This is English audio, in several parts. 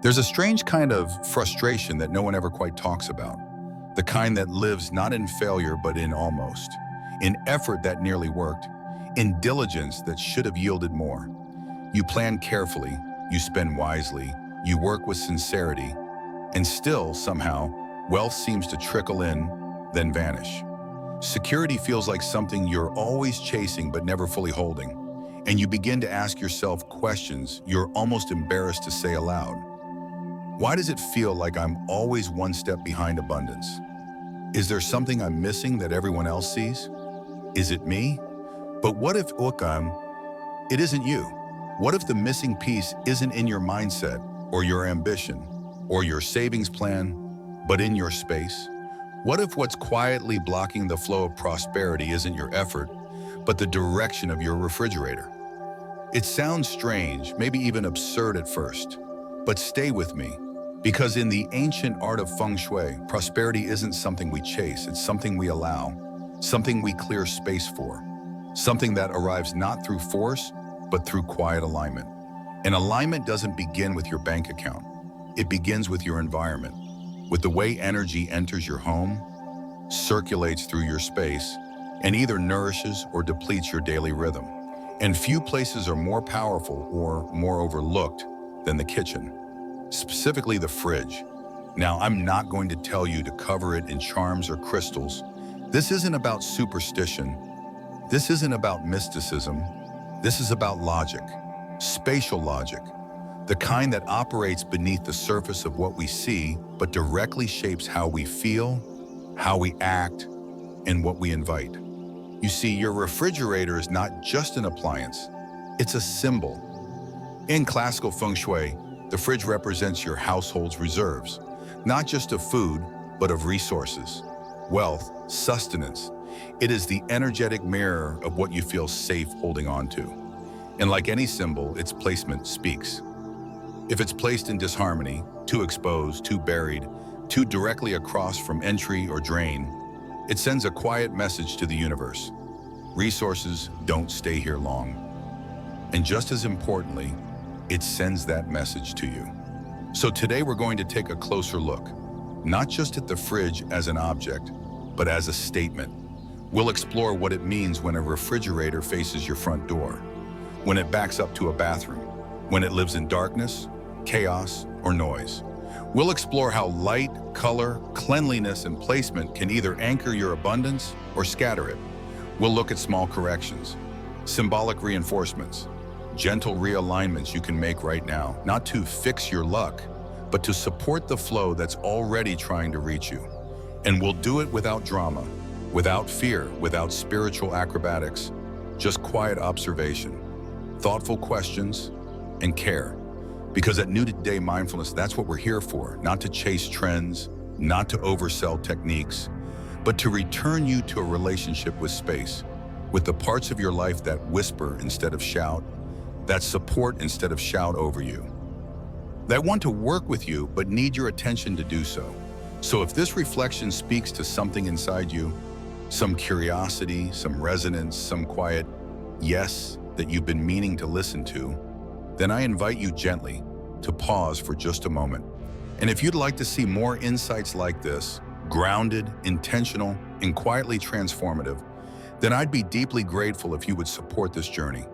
There's a strange kind of frustration that no one ever quite talks about. The kind that lives not in failure but in almost, in effort that nearly worked, in diligence that should have yielded more. You plan carefully, you spend wisely, you work with sincerity, and still, somehow, wealth seems to trickle in, then vanish. Security feels like something you're always chasing but never fully holding, and you begin to ask yourself questions you're almost embarrassed to say aloud. Why does it feel like I'm always one step behind abundance? Is there something I'm missing that everyone else sees? Is it me? But what if, it isn't you? What if the missing piece isn't in your mindset or your ambition or your savings plan, but in your space? What if what's quietly blocking the flow of prosperity isn't your effort, but the direction of your refrigerator? It sounds strange, maybe even absurd at first, but stay with me. Because in the ancient art of Feng Shui, prosperity isn't something we chase, it's something we allow, something we clear space for, something that arrives not through force, but through quiet alignment. And alignment doesn't begin with your bank account. It begins with your environment, with the way energy enters your home, circulates through your space, and either nourishes or depletes your daily rhythm. And few places are more powerful or more overlooked than the kitchen. Specifically the fridge. Now, I'm not going to tell you to cover it in charms or crystals. This isn't about superstition. This isn't about mysticism. This is about logic, spatial logic, the kind that operates beneath the surface of what we see, but directly shapes how we feel, how we act, and what we invite. You see, your refrigerator is not just an appliance, it's a symbol. In classical Feng Shui, the fridge represents your household's reserves, not just of food, but of resources, wealth, sustenance. It is the energetic mirror of what you feel safe holding on to. And like any symbol, its placement speaks. If it's placed in disharmony, too exposed, too buried, too directly across from entry or drain, it sends a quiet message to the universe. Resources don't stay here long. And just as importantly, it sends that message to you. So today we're going to take a closer look, not just at the fridge as an object, but as a statement. We'll explore what it means when a refrigerator faces your front door, when it backs up to a bathroom, when it lives in darkness, chaos, or noise. We'll explore how light, color, cleanliness, and placement can either anchor your abundance or scatter it. We'll look at small corrections, symbolic reinforcements, gentle realignments you can make right now, not to fix your luck, but to support the flow that's already trying to reach you. And we'll do it without drama, without fear, without spiritual acrobatics, just quiet observation, thoughtful questions, and care. Because at New Day Mindfulness, that's what we're here for, not to chase trends, not to oversell techniques, but to return you to a relationship with space, with the parts of your life that whisper instead of shout, that support instead of shout over you, that want to work with you but need your attention to do so. So if this reflection speaks to something inside you, some curiosity, some resonance, some quiet yes that you've been meaning to listen to, then I invite you gently to pause for just a moment. And if you'd like to see more insights like this, grounded, intentional, and quietly transformative, then I'd be deeply grateful if you would support this journey.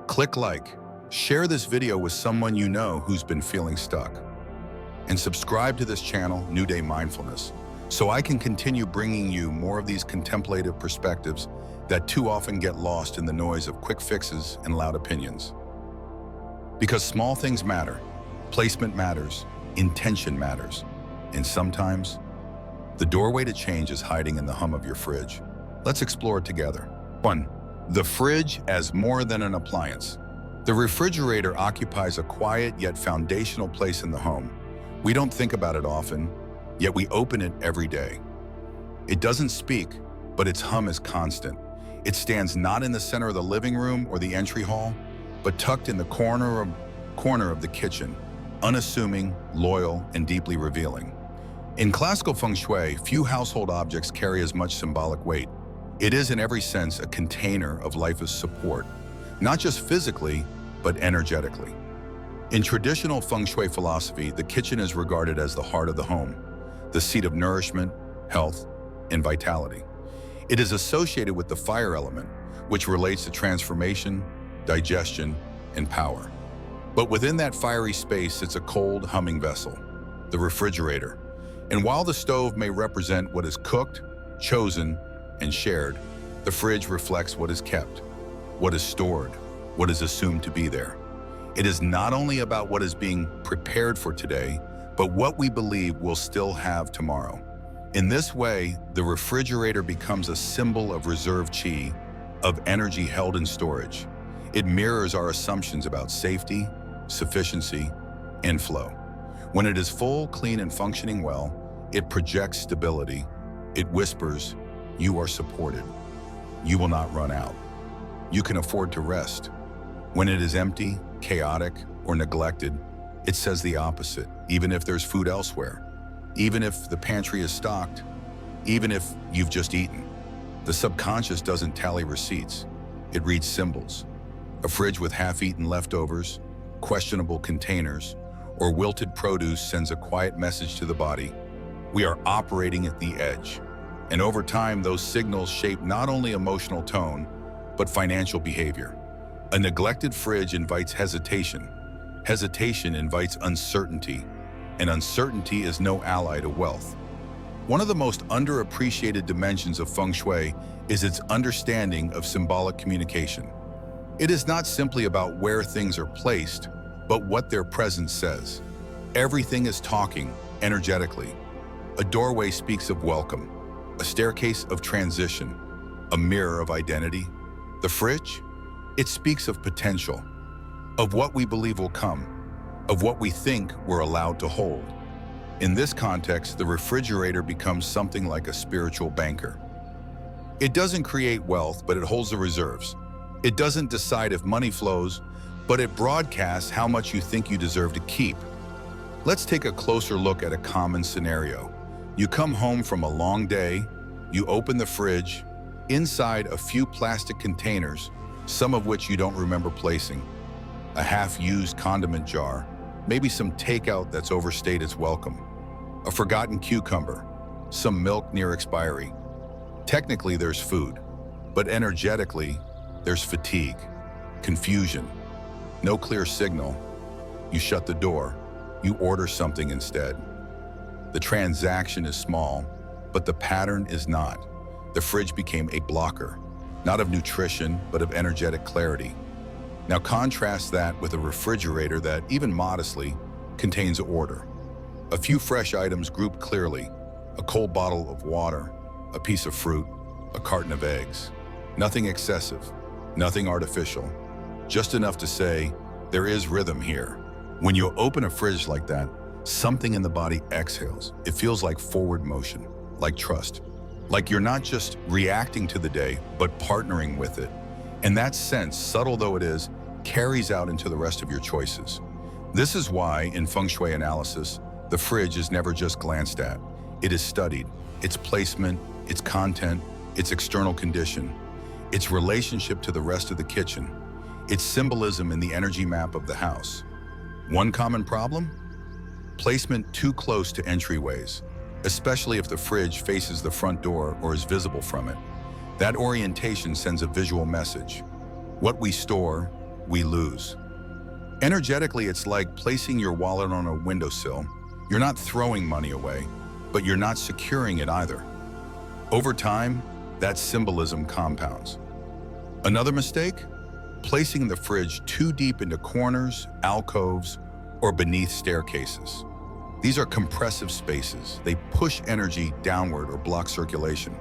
Click like, share this video with someone you know who's been feeling stuck, and subscribe to this channel, New Day Mindfulness, so I can continue bringing you more of these contemplative perspectives that too often get lost in the noise of quick fixes and loud opinions. Because small things matter, placement matters, intention matters, and sometimes the doorway to change is hiding in the hum of your fridge. Let's explore it together. 1. The fridge as more than an appliance. The refrigerator occupies a quiet yet foundational place in the home. We don't think about it often, yet we open it every day. It doesn't speak, but its hum is constant. It stands not in the center of the living room or the entry hall, but tucked in the corner of the kitchen, unassuming, loyal, and deeply revealing. In classical Feng Shui, few household objects carry as much symbolic weight. It is in every sense a container of life's support, not just physically, but energetically. In traditional Feng Shui philosophy, the kitchen is regarded as the heart of the home, the seat of nourishment, health, and vitality. It is associated with the fire element, which relates to transformation, digestion, and power. But within that fiery space sits a cold, humming vessel, the refrigerator. And while the stove may represent what is cooked, chosen, and shared, the fridge reflects what is kept, what is stored, what is assumed to be there. It is not only about what is being prepared for today, but what we believe we'll still have tomorrow. In this way, the refrigerator becomes a symbol of reserved qi, of energy held in storage. It mirrors our assumptions about safety, sufficiency, and flow. When it is full, clean, and functioning well, it projects stability. It whispers, you are supported. You will not run out. You can afford to rest. When it is empty, chaotic, or neglected, it says the opposite, even if there's food elsewhere, even if the pantry is stocked, even if you've just eaten. The subconscious doesn't tally receipts. It reads symbols. A fridge with half-eaten leftovers, questionable containers, or wilted produce sends a quiet message to the body. We are operating at the edge. And over time, those signals shape not only emotional tone, but financial behavior. A neglected fridge invites hesitation. Hesitation invites uncertainty, and uncertainty is no ally to wealth. One of the most underappreciated dimensions of Feng Shui is its understanding of symbolic communication. It is not simply about where things are placed, but what their presence says. Everything is talking, energetically. A doorway speaks of welcome, a staircase of transition, a mirror of identity. The fridge? It speaks of potential, of what we believe will come, of what we think we're allowed to hold. In this context, the refrigerator becomes something like a spiritual banker. It doesn't create wealth, but it holds the reserves. It doesn't decide if money flows, but it broadcasts how much you think you deserve to keep. Let's take a closer look at a common scenario. You come home from a long day, you open the fridge, inside a few plastic containers, some of which you don't remember placing. A half-used condiment jar, maybe some takeout that's overstayed its welcome. A forgotten cucumber, some milk near expiry. Technically, there's food, but energetically, there's fatigue, confusion, no clear signal. You shut the door, you order something instead. The transaction is small, but the pattern is not. The fridge became a blocker, not of nutrition, but of energetic clarity. Now contrast that with a refrigerator that, even modestly, contains order. A few fresh items grouped clearly, a cold bottle of water, a piece of fruit, a carton of eggs. Nothing excessive, nothing artificial, just enough to say, there is rhythm here. When you open a fridge like that, something in the body exhales. It feels like forward motion, like trust. Like you're not just reacting to the day, but partnering with it. And that sense, subtle though it is, carries out into the rest of your choices. This is why, in Feng Shui analysis, the fridge is never just glanced at. It is studied. Its placement, its content, its external condition, its relationship to the rest of the kitchen, its symbolism in the energy map of the house. One common problem? Placement too close to entryways, especially if the fridge faces the front door or is visible from it. That orientation sends a visual message. What we store, we lose. Energetically, it's like placing your wallet on a windowsill. You're not throwing money away, but you're not securing it either. Over time, that symbolism compounds. Another mistake? Placing the fridge too deep into corners, alcoves, or beneath staircases. These are compressive spaces. They push energy downward or block circulation.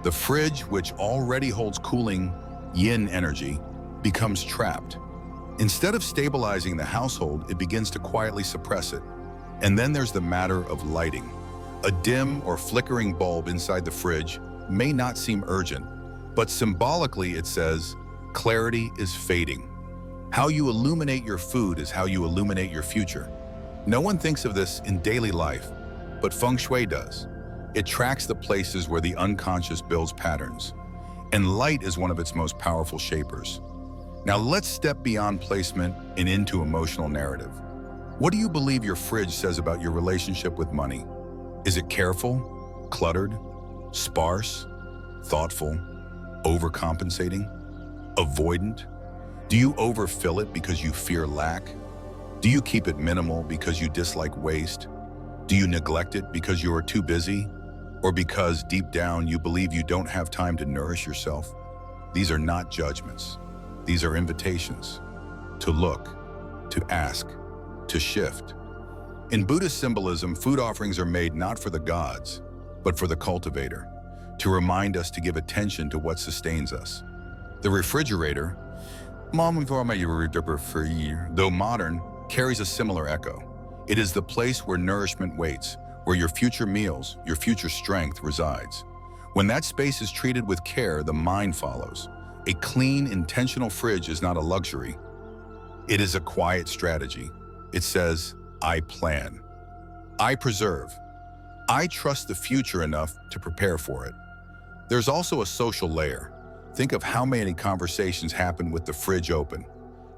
The fridge, which already holds cooling yin energy, becomes trapped. Instead of stabilizing the household, it begins to quietly suppress it. And then there's the matter of lighting. A dim or flickering bulb inside the fridge may not seem urgent, but symbolically it says, clarity is fading. How you illuminate your food is how you illuminate your future. No one thinks of this in daily life, but Feng Shui does. It tracks the places where the unconscious builds patterns, and light is one of its most powerful shapers. Now let's step beyond placement and into emotional narrative. What do you believe your fridge says about your relationship with money? Is it careful, cluttered, sparse, thoughtful, overcompensating, avoidant? Do you overfill it because you fear lack? Do you keep it minimal because you dislike waste? Do you neglect it because you are too busy? Or because deep down you believe you don't have time to nourish yourself? These are not judgments. These are invitations to look, to ask, to shift. In Buddhist symbolism, food offerings are made not for the gods, but for the cultivator, to remind us to give attention to what sustains us. The refrigerator, though modern, carries a similar echo. It is the place where nourishment waits, where your future meals, your future strength resides. When that space is treated with care, the mind follows. A clean, intentional fridge is not a luxury. It is a quiet strategy. It says, I plan. I preserve. I trust the future enough to prepare for it. There's also a social layer. Think of how many conversations happen with the fridge open.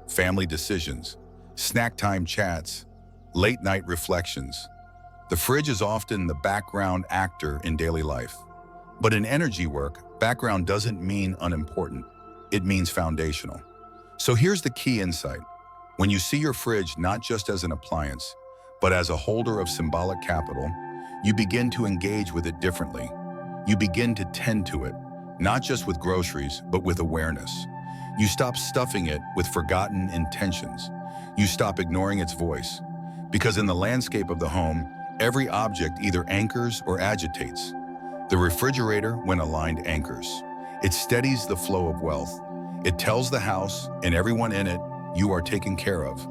Family decisions, snack time chats, late night reflections. The fridge is often the background actor in daily life. But in energy work, background doesn't mean unimportant. It means foundational. So here's the key insight. When you see your fridge not just as an appliance, but as a holder of symbolic capital, you begin to engage with it differently. You begin to tend to it, not just with groceries, but with awareness. You stop stuffing it with forgotten intentions. You stop ignoring its voice. Because in the landscape of the home, every object either anchors or agitates. The refrigerator, when aligned, anchors. It steadies the flow of wealth. It tells the house and everyone in it, you are taken care of.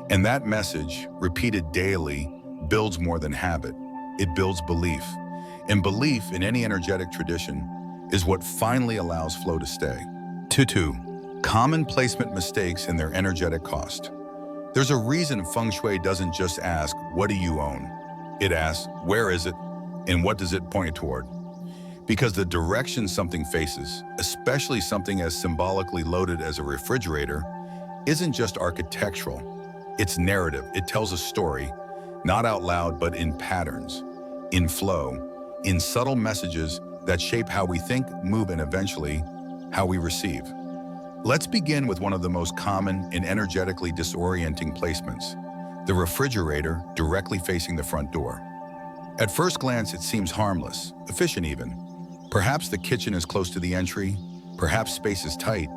And that message, repeated daily, builds more than habit. It builds belief. And belief in any energetic tradition is what finally allows flow to stay. 2. Common placement mistakes and their energetic cost. There's a reason Feng Shui doesn't just ask, what do you own? It asks, where is it? And what does it point toward? Because the direction something faces, especially something as symbolically loaded as a refrigerator, isn't just architectural. It's narrative. It tells a story, not out loud, but in patterns, in flow, in subtle messages that shape how we think, move, and eventually how we receive. Let's begin with one of the most common and energetically disorienting placements, the refrigerator directly facing the front door. At first glance, it seems harmless, efficient even. Perhaps the kitchen is close to the entry, perhaps space is tight,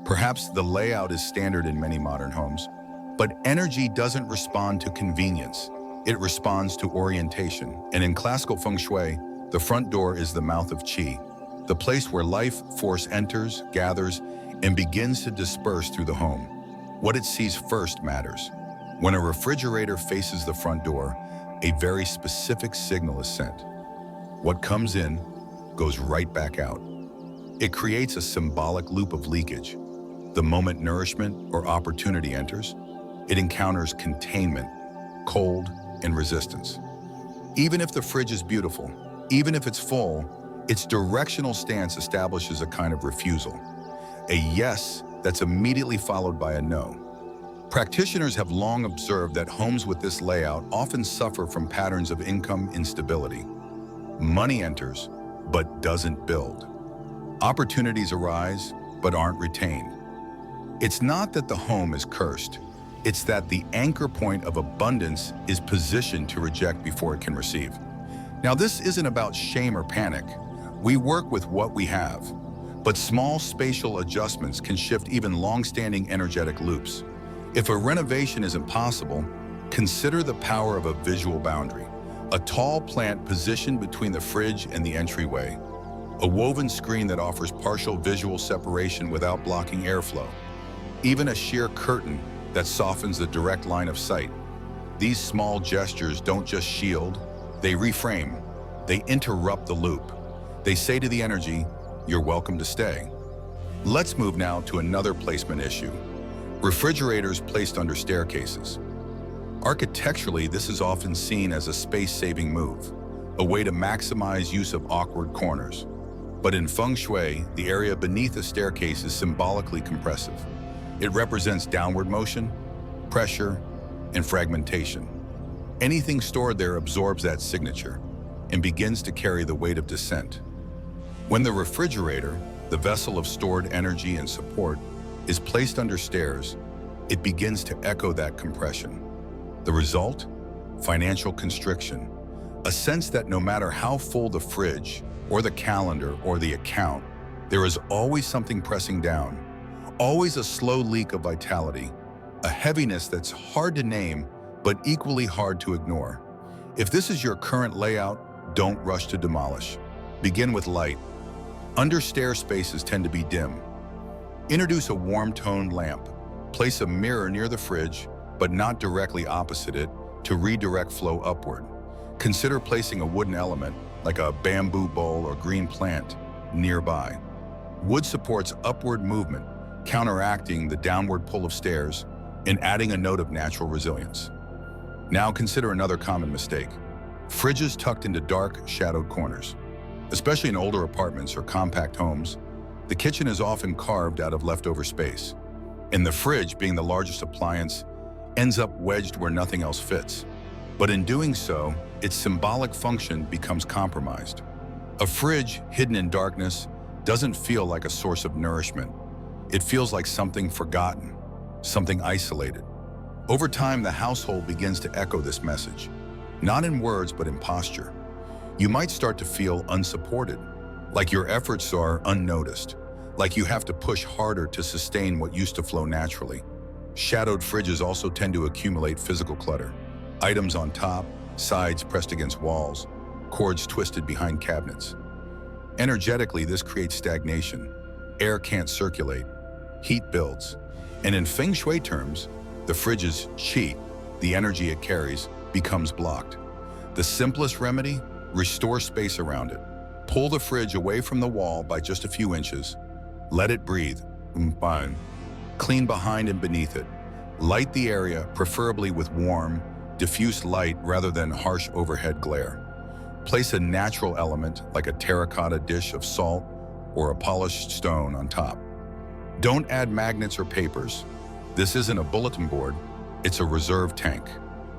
perhaps the layout is standard in many modern homes. But energy doesn't respond to convenience. It responds to orientation. And in classical Feng Shui, the front door is the mouth of Qi, the place where life force enters, gathers, and begins to disperse through the home. What it sees first matters. When a refrigerator faces the front door, a very specific signal is sent. What comes in goes right back out. It creates a symbolic loop of leakage. The moment nourishment or opportunity enters, it encounters containment, cold, and resistance. Even if the fridge is beautiful, even if it's full, its directional stance establishes a kind of refusal. A yes that's immediately followed by a no. Practitioners have long observed that homes with this layout often suffer from patterns of income instability. Money enters, but doesn't build. Opportunities arise, but aren't retained. It's not that the home is cursed. It's that the anchor point of abundance is positioned to reject before it can receive. Now, this isn't about shame or panic. We work with what we have, but small spatial adjustments can shift even long-standing energetic loops. If a renovation isn't possible, consider the power of a visual boundary. A tall plant positioned between the fridge and the entryway. A woven screen that offers partial visual separation without blocking airflow. Even a sheer curtain that softens the direct line of sight. These small gestures don't just shield, they reframe. They interrupt the loop. They say to the energy, you're welcome to stay. Let's move now to another placement issue. Refrigerators placed under staircases. Architecturally, this is often seen as a space-saving move, a way to maximize use of awkward corners. But in Feng Shui, the area beneath a staircase is symbolically compressive. It represents downward motion, pressure, and fragmentation. Anything stored there absorbs that signature and begins to carry the weight of dissent. When the refrigerator, the vessel of stored energy and support, is placed under stairs, it begins to echo that compression. The result? Financial constriction. A sense that no matter how full the fridge, or the calendar, or the account, there is always something pressing down, always a slow leak of vitality, a heaviness that's hard to name, but equally hard to ignore. If this is your current layout, don't rush to demolish. Begin with light. Under-stair spaces tend to be dim. Introduce a warm-toned lamp. Place a mirror near the fridge, but not directly opposite it, to redirect flow upward. Consider placing a wooden element, like a bamboo bowl or green plant, nearby. Wood supports upward movement, counteracting the downward pull of stairs and adding a note of natural resilience. Now consider another common mistake. Fridges tucked into dark, shadowed corners. Especially in older apartments or compact homes, the kitchen is often carved out of leftover space, and the fridge, being the largest appliance, ends up wedged where nothing else fits. But in doing so, its symbolic function becomes compromised. A fridge hidden in darkness doesn't feel like a source of nourishment. It feels like something forgotten, something isolated. Over time, the household begins to echo this message, not in words, but in posture. You might start to feel unsupported, like your efforts are unnoticed, like you have to push harder to sustain what used to flow naturally. Shadowed fridges also tend to accumulate physical clutter. Items on top, sides pressed against walls, cords twisted behind cabinets. Energetically, this creates stagnation. Air can't circulate, heat builds. And in Feng Shui terms, the fridge's qi, the energy it carries, becomes blocked. The simplest remedy? Restore space around it. Pull the fridge away from the wall by just a few inches. Let it breathe. Clean behind and beneath it. Light the area, preferably with warm, diffuse light rather than harsh overhead glare. Place a natural element like a terracotta dish of salt or a polished stone on top. Don't add magnets or papers. This isn't a bulletin board, it's a reserve tank.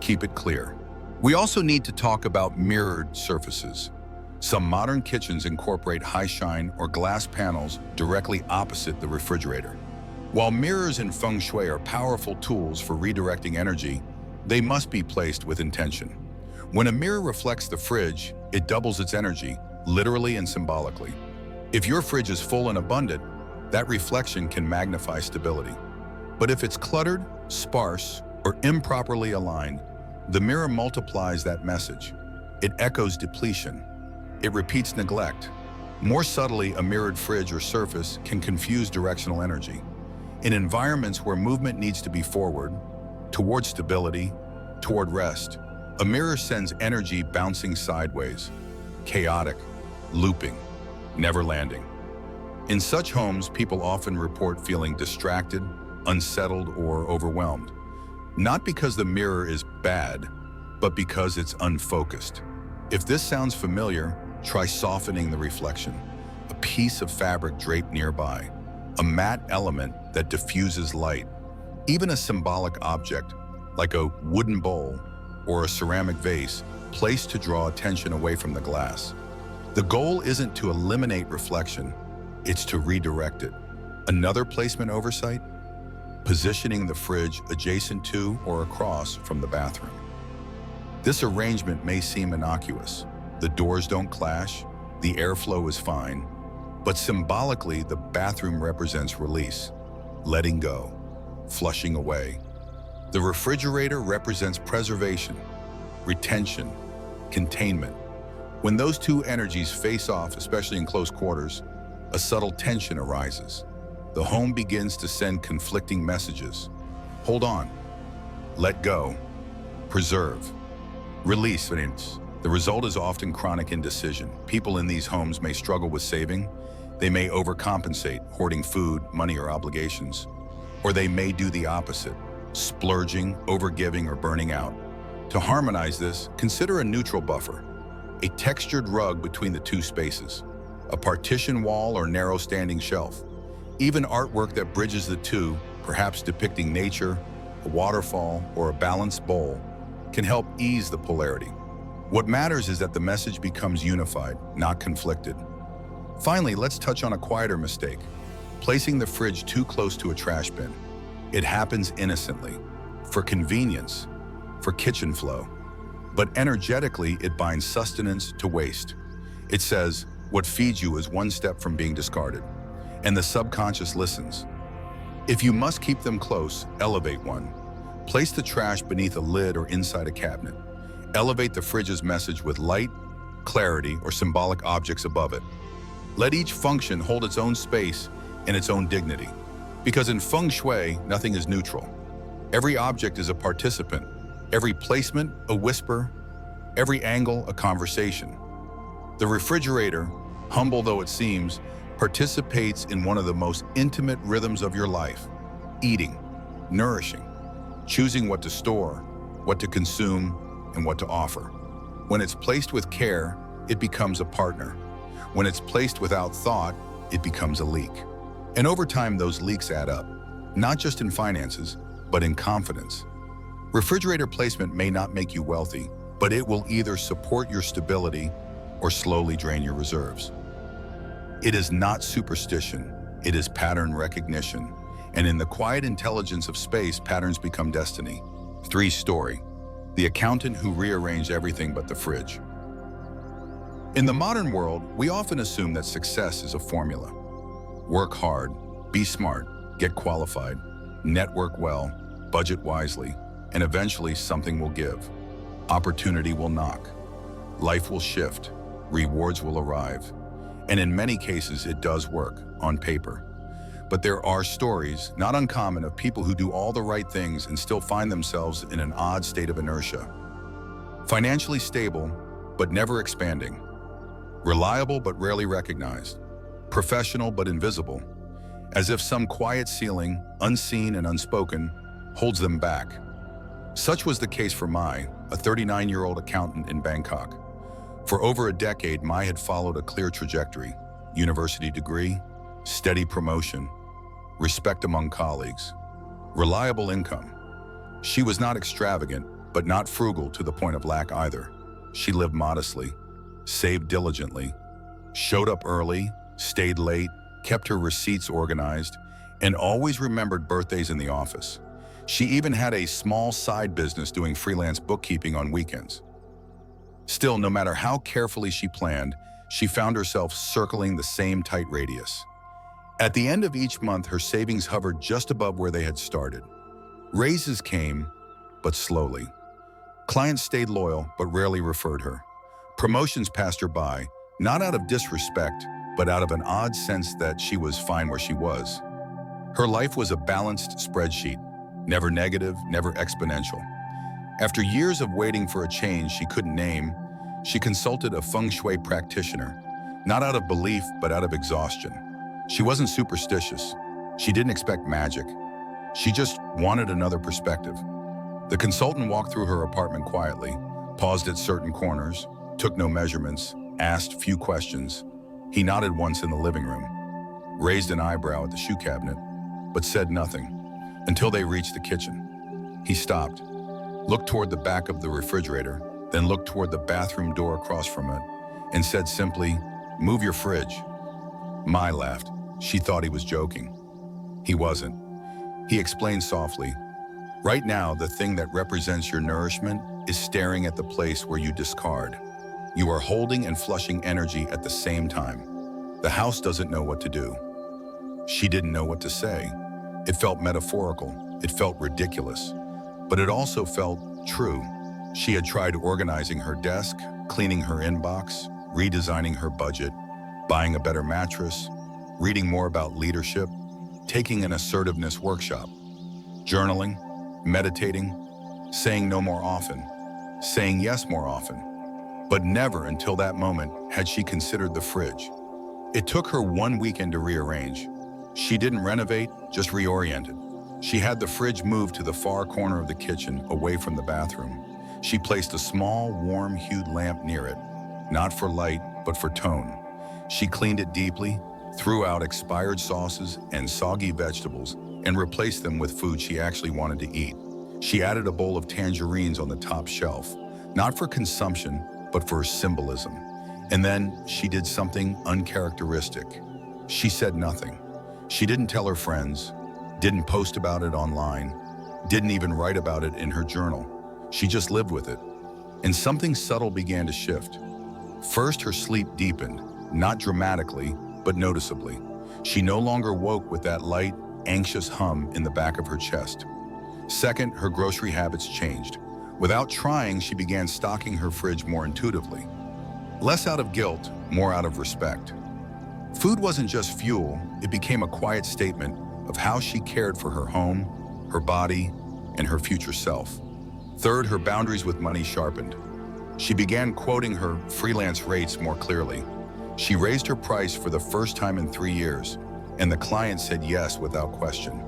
Keep it clear. We also need to talk about mirrored surfaces. Some modern kitchens incorporate high shine or glass panels directly opposite the refrigerator. While mirrors in Feng Shui are powerful tools for redirecting energy, they must be placed with intention. When a mirror reflects the fridge, it doubles its energy, literally and symbolically. If your fridge is full and abundant, that reflection can magnify stability. But if it's cluttered, sparse, or improperly aligned, the mirror multiplies that message. It echoes depletion. It repeats neglect. More subtly, a mirrored fridge or surface can confuse directional energy. In environments where movement needs to be forward, toward stability, toward rest, a mirror sends energy bouncing sideways, chaotic, looping, never landing. In such homes, people often report feeling distracted, unsettled, or overwhelmed. Not because the mirror is bad, but because it's unfocused. If this sounds familiar, try softening the reflection. A piece of fabric draped nearby, a matte element that diffuses light, even a symbolic object like a wooden bowl or a ceramic vase placed to draw attention away from the glass. The goal isn't to eliminate reflection, it's to redirect it. Another placement oversight? Positioning the fridge adjacent to or across from the bathroom. This arrangement may seem innocuous. The doors don't clash, the airflow is fine, but symbolically the bathroom represents release, letting go, flushing away. The refrigerator represents preservation, retention, containment. When those two energies face off, especially in close quarters, a subtle tension arises. The home begins to send conflicting messages. Hold on, let go, preserve, release. The result is often chronic indecision. People in these homes may struggle with saving. They may overcompensate, hoarding food, money, or obligations. Or they may do the opposite, splurging, overgiving, or burning out. To harmonize this, consider a neutral buffer, a textured rug between the two spaces, a partition wall or narrow standing shelf. Even artwork that bridges the two, perhaps depicting nature, a waterfall, or a balanced bowl can help ease the polarity. What matters is that the message becomes unified, not conflicted. Finally, let's touch on a quieter mistake: placing the fridge too close to a trash bin. It happens innocently, for convenience, for kitchen flow. But energetically, it binds sustenance to waste. It says, what feeds you is one step from being discarded. And the subconscious listens. If you must keep them close, elevate one. Place the trash beneath a lid or inside a cabinet. Elevate the fridge's message with light, clarity, or symbolic objects above it. Let each function hold its own space and its own dignity. Because in Feng Shui, nothing is neutral. Every object is a participant, every placement a whisper, every angle a conversation. The refrigerator, humble though it seems, participates in one of the most intimate rhythms of your life: eating, nourishing, choosing what to store, what to consume, and what to offer. When it's placed with care, it becomes a partner. When it's placed without thought, it becomes a leak. And over time, those leaks add up, not just in finances, but in confidence. Refrigerator placement may not make you wealthy, but it will either support your stability or slowly drain your reserves. It is not superstition, it is pattern recognition. And in the quiet intelligence of space, patterns become destiny. 3 story, the accountant who rearranged everything but the fridge. In the modern world, we often assume that success is a formula. Work hard, be smart, get qualified, network well, budget wisely, and eventually something will give. Opportunity will knock. Life will shift. Rewards will arrive. And in many cases, it does work, on paper. But there are stories, not uncommon, of people who do all the right things and still find themselves in an odd state of inertia. Financially stable, but never expanding. Reliable, but rarely recognized. Professional, but invisible. As if some quiet ceiling, unseen and unspoken, holds them back. Such was the case for Mai, a 39-year-old accountant in Bangkok. For over a decade, Mai had followed a clear trajectory: university degree, steady promotion, respect among colleagues, reliable income. She was not extravagant, but not frugal to the point of lack either. She lived modestly, saved diligently, showed up early, stayed late, kept her receipts organized, and always remembered birthdays in the office. She even had a small side business doing freelance bookkeeping on weekends. Still, no matter how carefully she planned, she found herself circling the same tight radius. At the end of each month, her savings hovered just above where they had started. Raises came, but slowly. Clients stayed loyal, but rarely referred her. Promotions passed her by, not out of disrespect, but out of an odd sense that she was fine where she was. Her life was a balanced spreadsheet, never negative, never exponential. After years of waiting for a change she couldn't name, she consulted a Feng Shui practitioner, not out of belief, but out of exhaustion. She wasn't superstitious. She didn't expect magic. She just wanted another perspective. The consultant walked through her apartment quietly, paused at certain corners, took no measurements, asked few questions. He nodded once in the living room, raised an eyebrow at the shoe cabinet, but said nothing until they reached the kitchen. He stopped, looked toward the back of the refrigerator, then looked toward the bathroom door across from it, and said simply, "Move your fridge." Mai laughed. She thought he was joking. He wasn't. He explained softly, "Right now, the thing that represents your nourishment is staring at the place where you discard. You are holding and flushing energy at the same time. The house doesn't know what to do." She didn't know what to say. It felt metaphorical. It felt ridiculous. But it also felt true. She had tried organizing her desk, cleaning her inbox, redesigning her budget, buying a better mattress, reading more about leadership, taking an assertiveness workshop, journaling, meditating, saying no more often, saying yes more often. But never until that moment had she considered the fridge. It took her one weekend to rearrange. She didn't renovate, just reoriented. She had the fridge moved to the far corner of the kitchen, away from the bathroom. She placed a small, warm-hued lamp near it, not for light, but for tone. She cleaned it deeply, threw out expired sauces and soggy vegetables, and replaced them with food she actually wanted to eat. She added a bowl of tangerines on the top shelf, not for consumption, but for symbolism. And then she did something uncharacteristic. She said nothing. She didn't tell her friends, didn't post about it online, didn't even write about it in her journal. She just lived with it. And something subtle began to shift. First, her sleep deepened, not dramatically, but noticeably. She no longer woke with that light, anxious hum in the back of her chest. Second, her grocery habits changed. Without trying, she began stocking her fridge more intuitively. Less out of guilt, more out of respect. Food wasn't just fuel, it became a quiet statement of how she cared for her home, her body, and her future self. Third, her boundaries with money sharpened. She began quoting her freelance rates more clearly. She raised her price for the first time in 3 years, and the client said yes without question.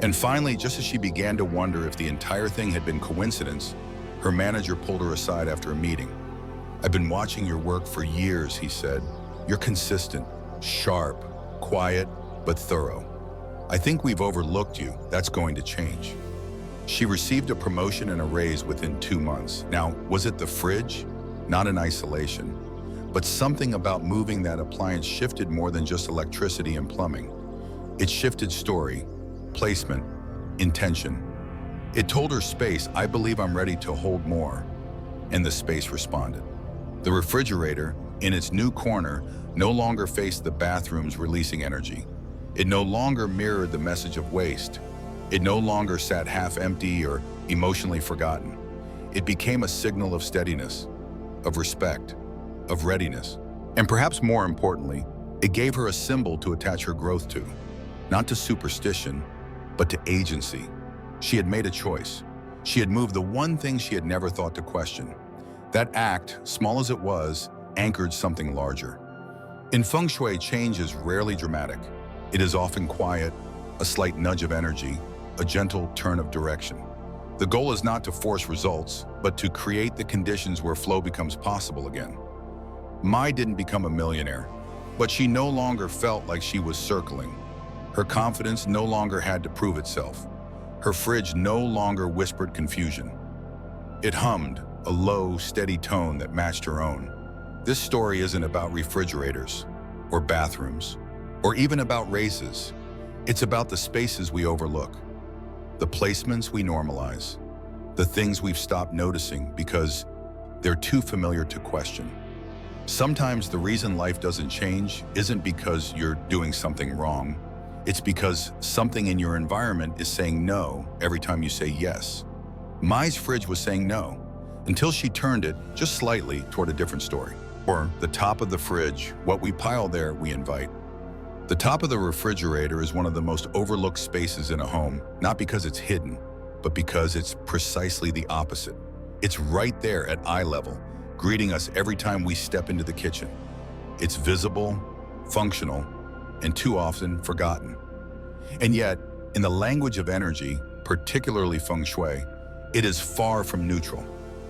And finally, just as she began to wonder if the entire thing had been coincidence, her manager pulled her aside after a meeting. "I've been watching your work for years," he said. "You're consistent, sharp, quiet, but thorough. I think we've overlooked you. That's going to change." She received a promotion and a raise within 2 months. Now, was it the fridge? Not in isolation, but something about moving that appliance shifted more than just electricity and plumbing. It shifted story, placement, intention. It told her space, "I believe I'm ready to hold more," and the space responded. The refrigerator, in its new corner, no longer faced the bathrooms releasing energy. It no longer mirrored the message of waste. It no longer sat half empty or emotionally forgotten. It became a signal of steadiness, of respect, of readiness. And perhaps more importantly, it gave her a symbol to attach her growth to, not to superstition, but to agency. She had made a choice. She had moved the one thing she had never thought to question. That act, small as it was, anchored something larger. In Feng Shui, change is rarely dramatic. It is often quiet, a slight nudge of energy, a gentle turn of direction. The goal is not to force results, but to create the conditions where flow becomes possible again. Mai didn't become a millionaire, but she no longer felt like she was circling. Her confidence no longer had to prove itself. Her fridge no longer whispered confusion. It hummed, a low, steady tone that matched her own. This story isn't about refrigerators, or bathrooms, or even about races. It's about the spaces we overlook, the placements we normalize, the things we've stopped noticing because they're too familiar to question. Sometimes the reason life doesn't change isn't because you're doing something wrong. It's because something in your environment is saying no every time you say yes. Mai's fridge was saying no, until she turned it just slightly toward a different story. Or the top of the fridge, what we pile there, we invite. The top of the refrigerator is one of the most overlooked spaces in a home, not because it's hidden, but because it's precisely the opposite. It's right there at eye level, greeting us every time we step into the kitchen. It's visible, functional, and too often forgotten. And yet, in the language of energy, particularly Feng Shui, it is far from neutral.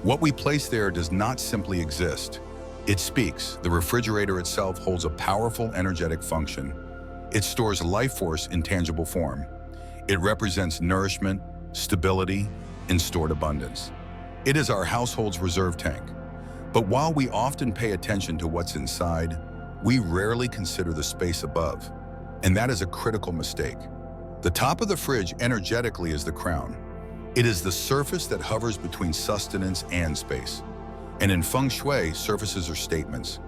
What we place there does not simply exist. It speaks. The refrigerator itself holds a powerful energetic function. It stores life force in tangible form. It represents nourishment, stability, and stored abundance. It is our household's reserve tank. But while we often pay attention to what's inside, we rarely consider the space above. And that is a critical mistake. The top of the fridge energetically is the crown. It is the surface that hovers between sustenance and space. And in Feng Shui, surfaces are statements.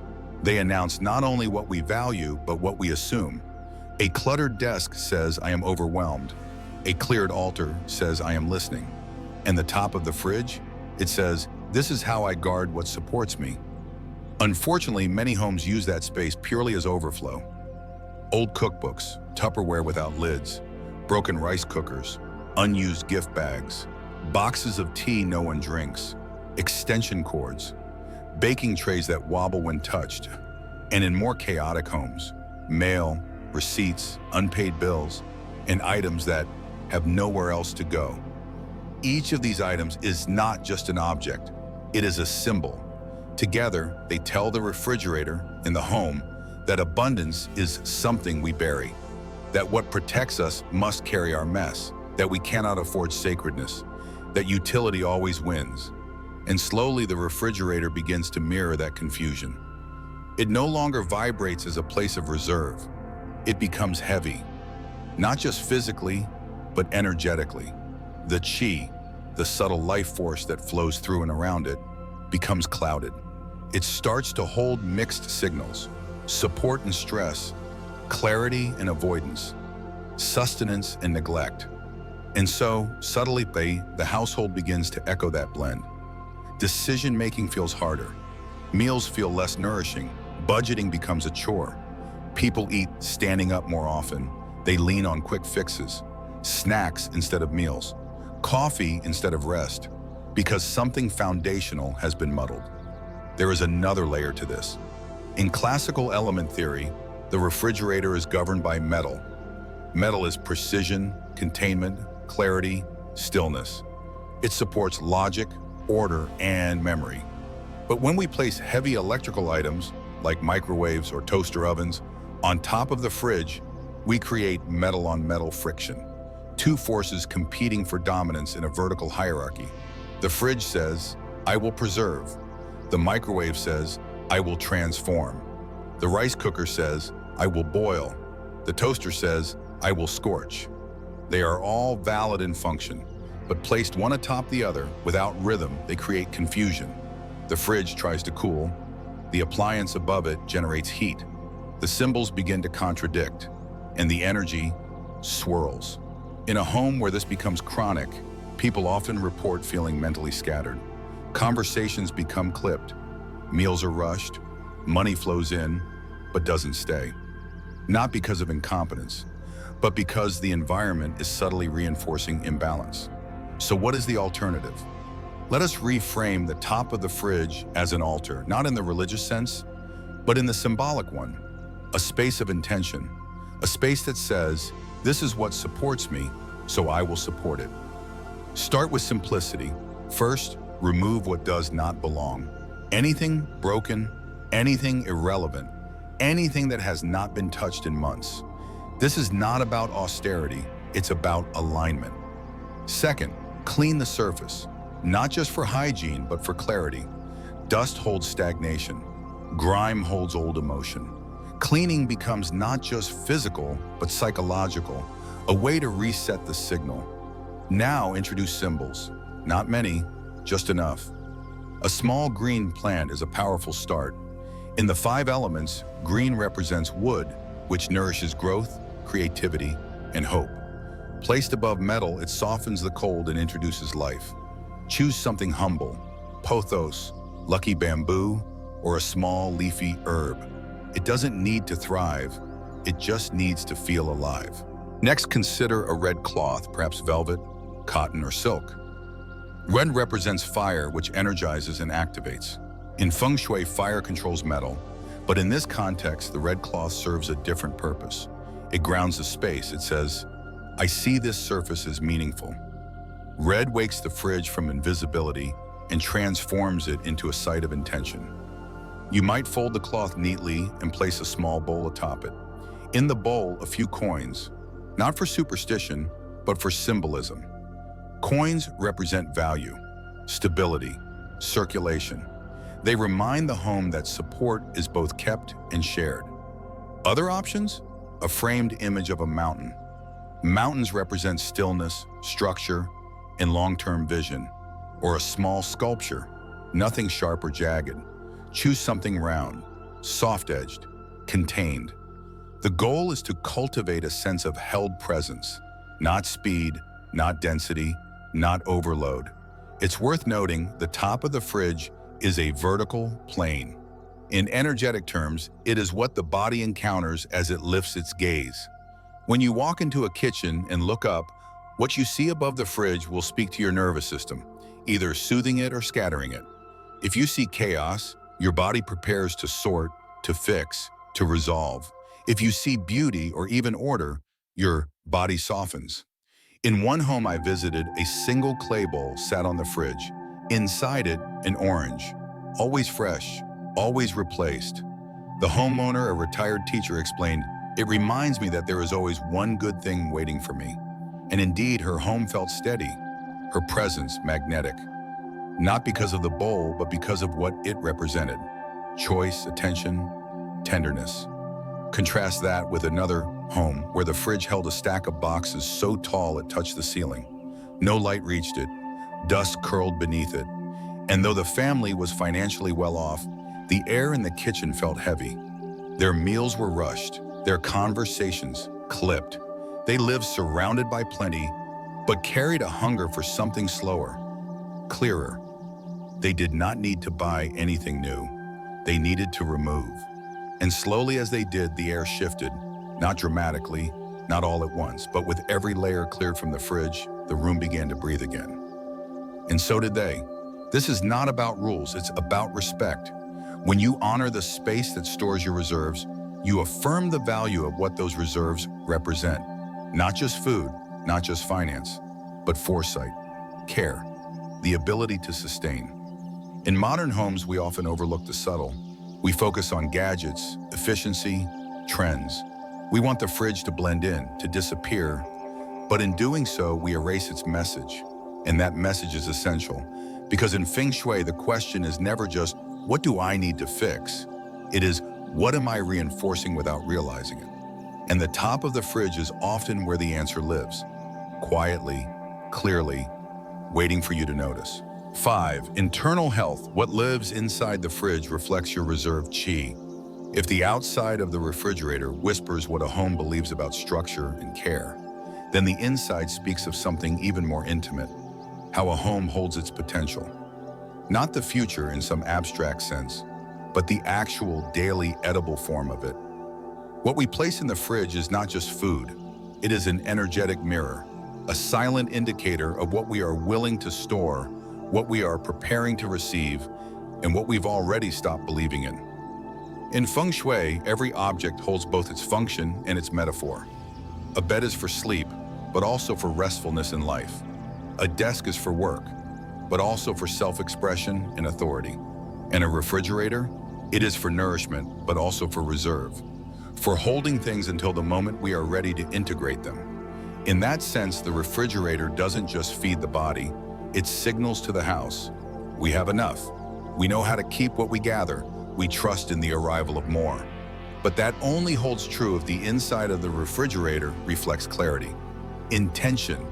They announce not only what we value, but what we assume. A cluttered desk says, "I am overwhelmed." A cleared altar says, "I am listening." And the top of the fridge, it says, "This is how I guard what supports me." Unfortunately, many homes use that space purely as overflow. Old cookbooks, Tupperware without lids, broken rice cookers, unused gift bags, boxes of tea no one drinks, extension cords, baking trays that wobble when touched, and in more chaotic homes, mail, receipts, unpaid bills, and items that have nowhere else to go. Each of these items is not just an object, it is a symbol. Together, they tell the refrigerator in the home that abundance is something we bury, that what protects us must carry our mess, that we cannot afford sacredness, that utility always wins. And slowly the refrigerator begins to mirror that confusion. It no longer vibrates as a place of reserve. It becomes heavy, not just physically, but energetically. The chi, the subtle life force that flows through and around it, becomes clouded. It starts to hold mixed signals: support and stress, clarity and avoidance, sustenance and neglect. And so, subtly, the household begins to echo that blend. Decision-making feels harder. Meals feel less nourishing. Budgeting becomes a chore. People eat standing up more often. They lean on quick fixes, snacks instead of meals, coffee instead of rest, because something foundational has been muddled. There is another layer to this. In classical element theory, the refrigerator is governed by metal. Metal is precision, containment, clarity, stillness. It supports logic, order, and memory. But when we place heavy electrical items, like microwaves or toaster ovens, on top of the fridge, we create metal-on-metal friction. Two forces competing for dominance in a vertical hierarchy. The fridge says, "I will preserve." The microwave says, "I will transform." The rice cooker says, "I will boil." The toaster says, "I will scorch." They are all valid in function, but placed one atop the other without rhythm, they create confusion. The fridge tries to cool. The appliance above it generates heat. The symbols begin to contradict, and the energy swirls. In a home where this becomes chronic, people often report feeling mentally scattered. Conversations become clipped. Meals are rushed. Money flows in, but doesn't stay. Not because of incompetence, but because the environment is subtly reinforcing imbalance. So what is the alternative? Let us reframe the top of the fridge as an altar, not in the religious sense, but in the symbolic one. A space of intention, a space that says, "This is what supports me, so I will support it." Start with simplicity. First, remove what does not belong. Anything broken, anything irrelevant, anything that has not been touched in months. This is not about austerity, it's about alignment. Second, clean the surface, not just for hygiene, but for clarity. Dust holds stagnation. Grime holds old emotion. Cleaning becomes not just physical, but psychological, a way to reset the signal. Now introduce symbols. Not many, just enough. A small green plant is a powerful start. In the 5 elements, green represents wood, which nourishes growth, creativity, and hope. Placed above metal, it softens the cold and introduces life. Choose something humble: pothos, lucky bamboo, or a small leafy herb. It doesn't need to thrive, it just needs to feel alive. Next, consider a red cloth, perhaps velvet, cotton, or silk. Red represents fire, which energizes and activates. In Feng Shui, fire controls metal, but in this context, the red cloth serves a different purpose. It grounds the space. It says, "I see this surface as meaningful." Red wakes the fridge from invisibility and transforms it into a site of intention. You might fold the cloth neatly and place a small bowl atop it. In the bowl, a few coins, not for superstition, but for symbolism. Coins represent value, stability, circulation. They remind the home that support is both kept and shared. Other options? A framed image of a mountain. Mountains represent stillness, structure, and long-term vision. Or a small sculpture, nothing sharp or jagged. Choose something round, soft-edged, contained. The goal is to cultivate a sense of held presence, not speed, not density, not overload. It's worth noting the top of the fridge is a vertical plane. In energetic terms, it is what the body encounters as it lifts its gaze. When you walk into a kitchen and look up, what you see above the fridge will speak to your nervous system, either soothing it or scattering it. If you see chaos, your body prepares to sort, to fix, to resolve. If you see beauty or even order, your body softens. In one home I visited, a single clay bowl sat on the fridge. Inside it, an orange. Always fresh, always replaced. The homeowner, a retired teacher, explained, "It reminds me that there is always one good thing waiting for me." And indeed, her home felt steady. her presence magnetic, not because of the bowl, but because of what it represented: choice, attention, tenderness. Contrast that with another home where the fridge held a stack of boxes so tall it touched the ceiling. No light reached it, dust curled beneath it, and though the family was financially well off, the air in the kitchen felt heavy. Their meals were rushed, their conversations clipped. They lived surrounded by plenty, but carried a hunger for something slower, clearer. They did not need to buy anything new. They needed to remove. And slowly as they did, the air shifted, not dramatically, not all at once, but with every layer cleared from the fridge, the room began to breathe again. And so did they. This is not about rules, it's about respect. When you honor the space that stores your reserves, you affirm the value of what those reserves represent. Not just food, not just finance, but foresight, care, the ability to sustain. In modern homes, we often overlook the subtle. We focus on gadgets, efficiency, trends. We want the fridge to blend in, to disappear, but in doing so, we erase its message. And that message is essential, because in Feng Shui, the question is never just, what do I need to fix? It is, what am I reinforcing without realizing it? And the top of the fridge is often where the answer lives, quietly, clearly, waiting for you to notice. 5. Internal health. What lives inside the fridge reflects your reserve qi. If the outside of the refrigerator whispers what a home believes about structure and care, then the inside speaks of something even more intimate, how a home holds its potential. Not the future in some abstract sense, but the actual daily edible form of it. What we place in the fridge is not just food. It is an energetic mirror, a silent indicator of what we are willing to store, what we are preparing to receive, and what we've already stopped believing in. In Feng Shui, every object holds both its function and its metaphor. A bed is for sleep, but also for restfulness in life. A desk is for work, but also for self-expression and authority. And a refrigerator? It is for nourishment, but also for reserve, for holding things until the moment we are ready to integrate them. In that sense, the refrigerator doesn't just feed the body, it signals to the house. We have enough. We know how to keep what we gather. We trust in the arrival of more. But that only holds true if the inside of the refrigerator reflects clarity, intention,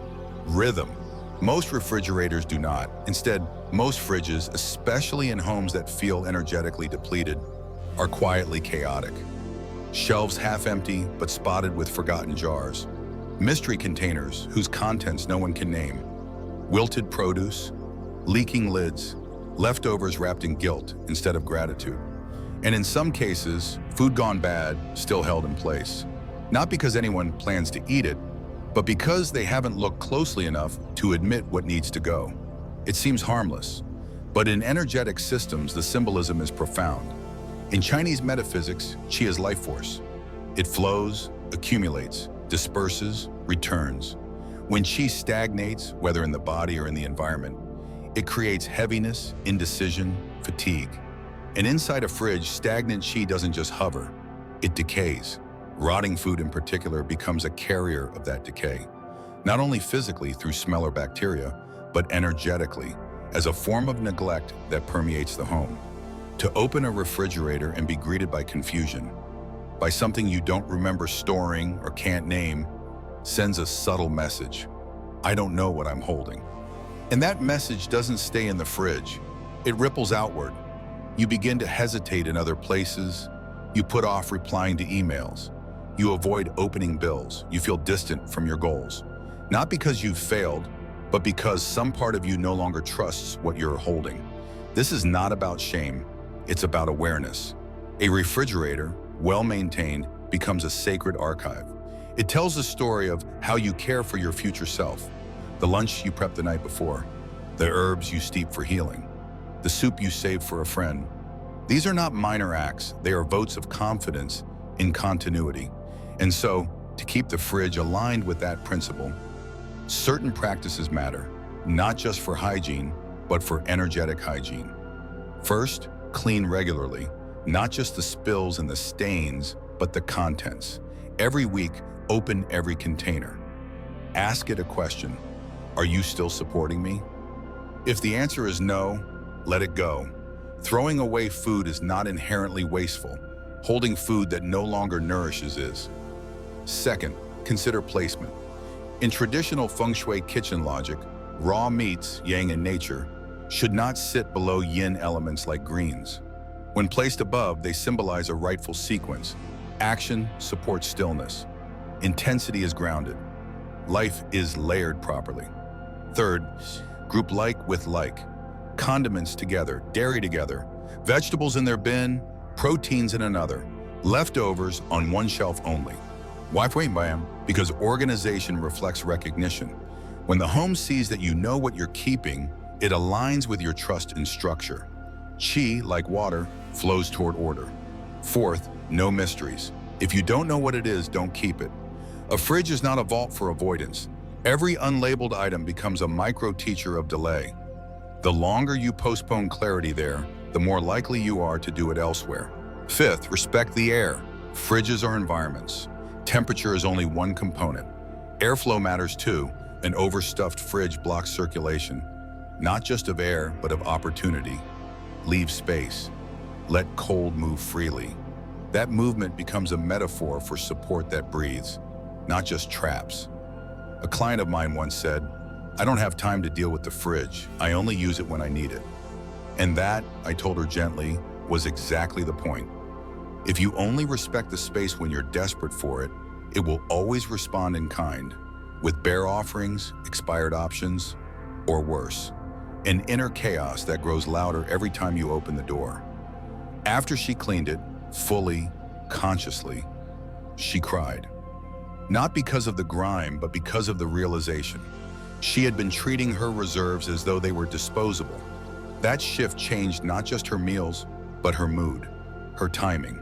rhythm. Most refrigerators do not. Instead, most fridges, especially in homes that feel energetically depleted, are quietly chaotic. Shelves half empty, but spotted with forgotten jars. Mystery containers whose contents no one can name. Wilted produce, leaking lids, leftovers wrapped in guilt instead of gratitude. And in some cases, food gone bad still held in place. Not because anyone plans to eat it, but because they haven't looked closely enough to admit what needs to go. It seems harmless, but in energetic systems, the symbolism is profound. In Chinese metaphysics, qi is life force. It flows, accumulates, disperses, returns. When qi stagnates, whether in the body or in the environment, it creates heaviness, indecision, fatigue. And inside a fridge, stagnant qi doesn't just hover, it decays. Rotting food in particular becomes a carrier of that decay, not only physically through smell or bacteria, but energetically, as a form of neglect that permeates the home. To open a refrigerator and be greeted by confusion, by something you don't remember storing or can't name, sends a subtle message. I don't know what I'm holding. And that message doesn't stay in the fridge. It ripples outward. You begin to hesitate in other places. You put off replying to emails. You avoid opening bills. You feel distant from your goals. Not because you've failed, but because some part of you no longer trusts what you're holding. This is not about shame. It's about awareness. A refrigerator, well-maintained, becomes a sacred archive. It tells the story of how you care for your future self. The lunch you prepped the night before, the herbs you steep for healing, the soup you saved for a friend. These are not minor acts, they are votes of confidence in continuity. And so, to keep the fridge aligned with that principle, certain practices matter, not just for hygiene, but for energetic hygiene. First, clean regularly, not just the spills and the stains, but the contents. Every week, open every container. Ask it a question. Are you still supporting me? If the answer is no, let it go. Throwing away food is not inherently wasteful. Holding food that no longer nourishes is. Second, consider placement. In traditional Feng Shui kitchen logic, raw meats, yang in nature, should not sit below yin elements like greens. When placed above, they symbolize a rightful sequence. Action supports stillness. Intensity is grounded. Life is layered properly. Third, group like with like. Condiments together, dairy together, vegetables in their bin, proteins in another, leftovers on one shelf only. Why? Because organization reflects recognition. When the home sees that you know what you're keeping, it aligns with your trust in structure. Qi, like water, flows toward order. Fourth, no mysteries. If you don't know what it is, don't keep it. A fridge is not a vault for avoidance. Every unlabeled item becomes a micro-teacher of delay. The longer you postpone clarity there, the more likely you are to do it elsewhere. Fifth, respect the air. Fridges are environments. Temperature is only one component. Airflow matters too. An overstuffed fridge blocks circulation, not just of air, but of opportunity. Leave space. Let cold move freely. That movement becomes a metaphor for support that breathes, not just traps. A client of mine once said, "I don't have time to deal with the fridge. I only use it when I need it." And that, I told her gently, was exactly the point. If you only respect the space when you're desperate for it, it will always respond in kind, with bare offerings, expired options, or worse, an inner chaos that grows louder every time you open the door. After she cleaned it, fully, consciously, she cried. Not because of the grime, but because of the realization. She had been treating her reserves as though they were disposable. That shift changed not just her meals, but her mood, her timing,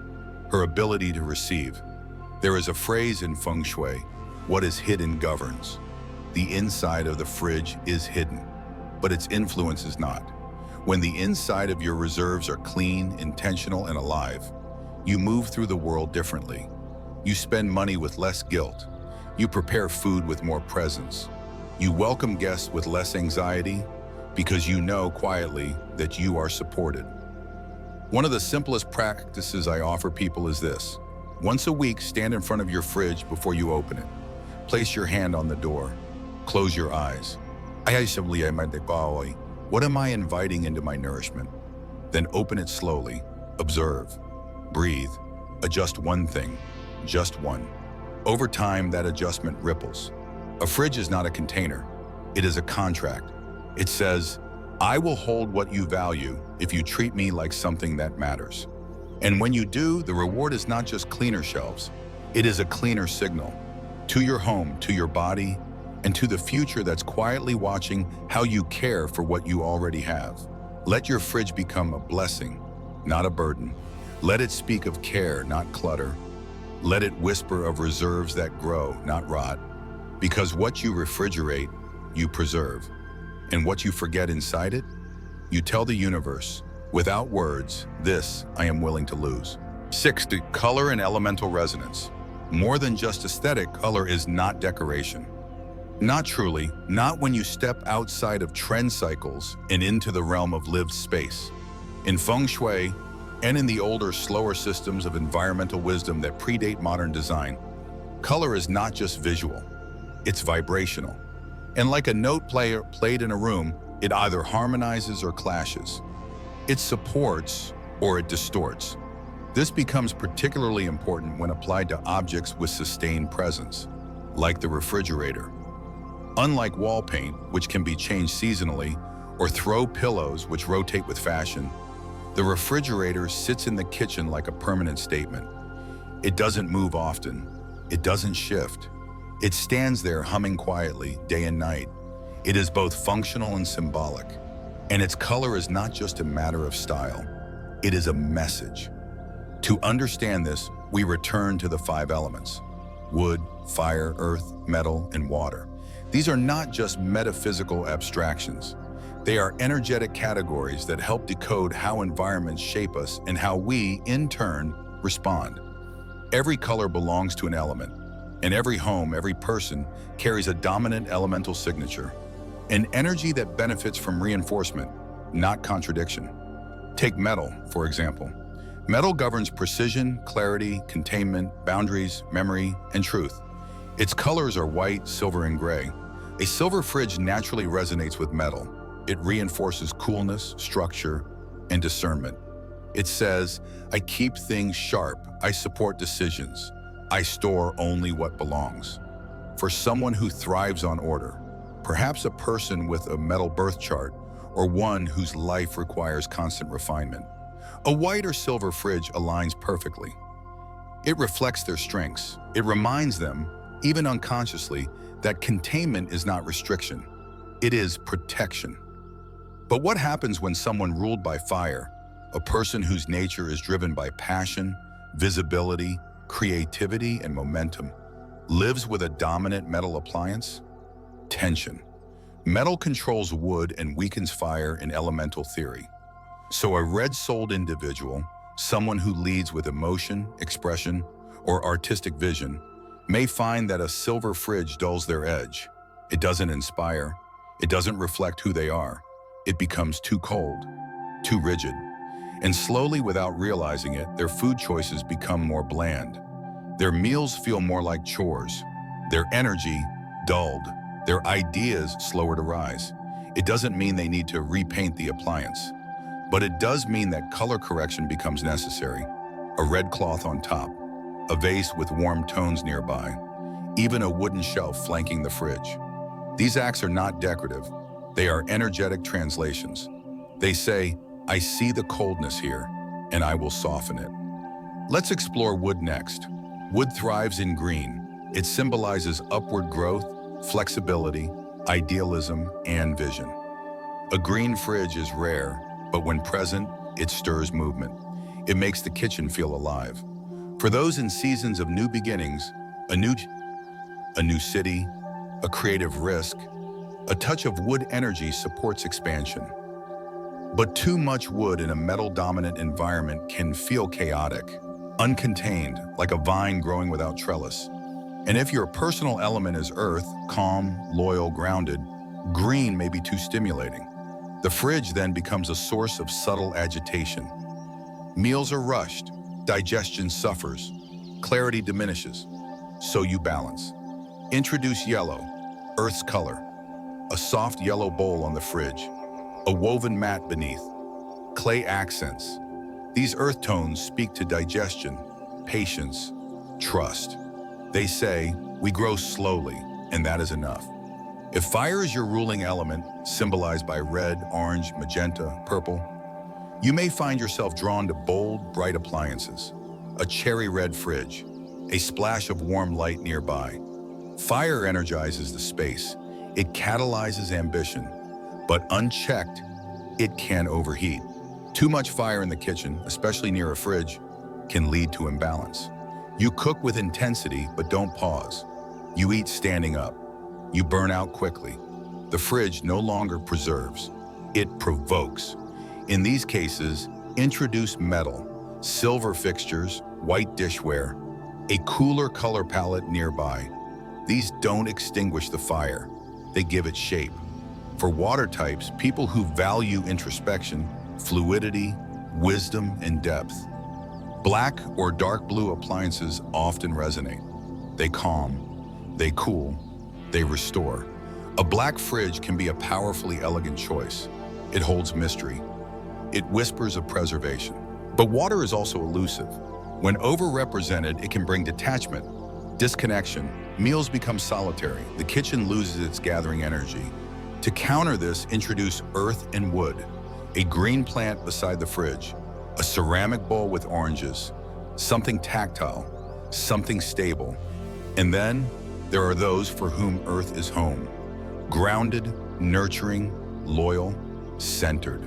her ability to receive. There is a phrase in Feng Shui, "What is hidden governs." The inside of the fridge is hidden, but its influence is not. When the inside of your reserves are clean, intentional, and alive, you move through the world differently. You spend money with less guilt. You prepare food with more presence. You welcome guests with less anxiety because you know quietly that you are supported. One of the simplest practices I offer people is this. Once a week, stand in front of your fridge before you open it. Place your hand on the door. Close your eyes. What am I inviting into my nourishment? Then open it slowly. Observe. Breathe. Adjust one thing. Just one. Over time, that adjustment ripples. A fridge is not a container. It is a contract. It says, "I will hold what you value if you treat me like something that matters." And when you do, the reward is not just cleaner shelves. It is a cleaner signal to your home, to your body, and to the future that's quietly watching how you care for what you already have. Let your fridge become a blessing, not a burden. Let it speak of care, not clutter. Let it whisper of reserves that grow, not rot. Because what you refrigerate, you preserve. And what you forget inside it, you tell the universe, without words, this I am willing to lose. 6, color and elemental resonance. More than just aesthetic, color is not decoration. Not truly, not when you step outside of trend cycles and into the realm of lived space. In Feng Shui, and in the older, slower systems of environmental wisdom that predate modern design, color is not just visual, it's vibrational. And like a note player played in a room, it either harmonizes or clashes. It supports or it distorts. This becomes particularly important when applied to objects with sustained presence, like the refrigerator. Unlike wall paint, which can be changed seasonally, or throw pillows which rotate with fashion, the refrigerator sits in the kitchen like a permanent statement. It doesn't move often. It doesn't shift. It stands there humming quietly, day and night. It is both functional and symbolic. And its color is not just a matter of style. It is a message. To understand this, we return to the 5 elements: wood, fire, earth, metal, and water. These are not just metaphysical abstractions. They are energetic categories that help decode how environments shape us and how we, in turn, respond. Every color belongs to an element, and every home, every person, carries a dominant elemental signature. an energy that benefits from reinforcement, not contradiction. Take metal, for example. Metal governs precision, clarity, containment, boundaries, memory, and truth. Its colors are white, silver, and gray. A silver fridge naturally resonates with metal. It reinforces coolness, structure, and discernment. It says, I keep things sharp, I support decisions, I store only what belongs. For someone who thrives on order, perhaps a person with a metal birth chart, or one whose life requires constant refinement, a white or silver fridge aligns perfectly. It reflects their strengths. It reminds them, even unconsciously, that containment is not restriction. It is protection. But what happens when someone ruled by fire, a person whose nature is driven by passion, visibility, creativity, and momentum, lives with a dominant metal appliance? Tension. Metal controls wood and weakens fire in elemental theory. So a red-souled individual, someone who leads with emotion, expression, or artistic vision, may find that a silver fridge dulls their edge. It doesn't inspire. It doesn't reflect who they are. It becomes too cold, too rigid. And slowly, without realizing it, their food choices become more bland. Their meals feel more like chores. Their energy dulled. Their ideas slower to rise. It doesn't mean they need to repaint the appliance, but it does mean that color correction becomes necessary. A red cloth on top, a vase with warm tones nearby, even a wooden shelf flanking the fridge. These acts are not decorative. They are energetic translations. They say, I see the coldness here, and I will soften it. Let's explore wood next. Wood thrives in green. It symbolizes upward growth, flexibility, idealism, and vision. A green fridge is rare, but when present, it stirs movement. It makes the kitchen feel alive. For those in seasons of new beginnings, a new city, a creative risk, a touch of wood energy supports expansion. But too much wood in a metal-dominant environment can feel chaotic, uncontained, like a vine growing without trellis. And if your personal element is earth, calm, loyal, grounded, green may be too stimulating. The fridge then becomes a source of subtle agitation. Meals are rushed, digestion suffers, clarity diminishes, so you balance. Introduce yellow, earth's color, a soft yellow bowl on the fridge, a woven mat beneath, clay accents. These earth tones speak to digestion, patience, trust. They say, we grow slowly, and that is enough. If fire is your ruling element, symbolized by red, orange, magenta, purple, you may find yourself drawn to bold, bright appliances, a cherry red fridge, a splash of warm light nearby. Fire energizes the space. It catalyzes ambition, but unchecked, it can overheat. Too much fire in the kitchen, especially near a fridge, can lead to imbalance. You cook with intensity, but don't pause. You eat standing up. You burn out quickly. The fridge no longer preserves. It provokes. In these cases, introduce metal, silver fixtures, white dishware, a cooler color palette nearby. These don't extinguish the fire. They give it shape. For water types, people who value introspection, fluidity, wisdom, and depth, black or dark blue appliances often resonate. They calm, they cool, they restore. A black fridge can be a powerfully elegant choice. It holds mystery. It whispers of preservation. But water is also elusive. When overrepresented, it can bring detachment, disconnection. Meals become solitary. The kitchen loses its gathering energy. To counter this, introduce earth and wood, a green plant beside the fridge, a ceramic bowl with oranges, something tactile, something stable. And then there are those for whom earth is home, grounded, nurturing, loyal, centered.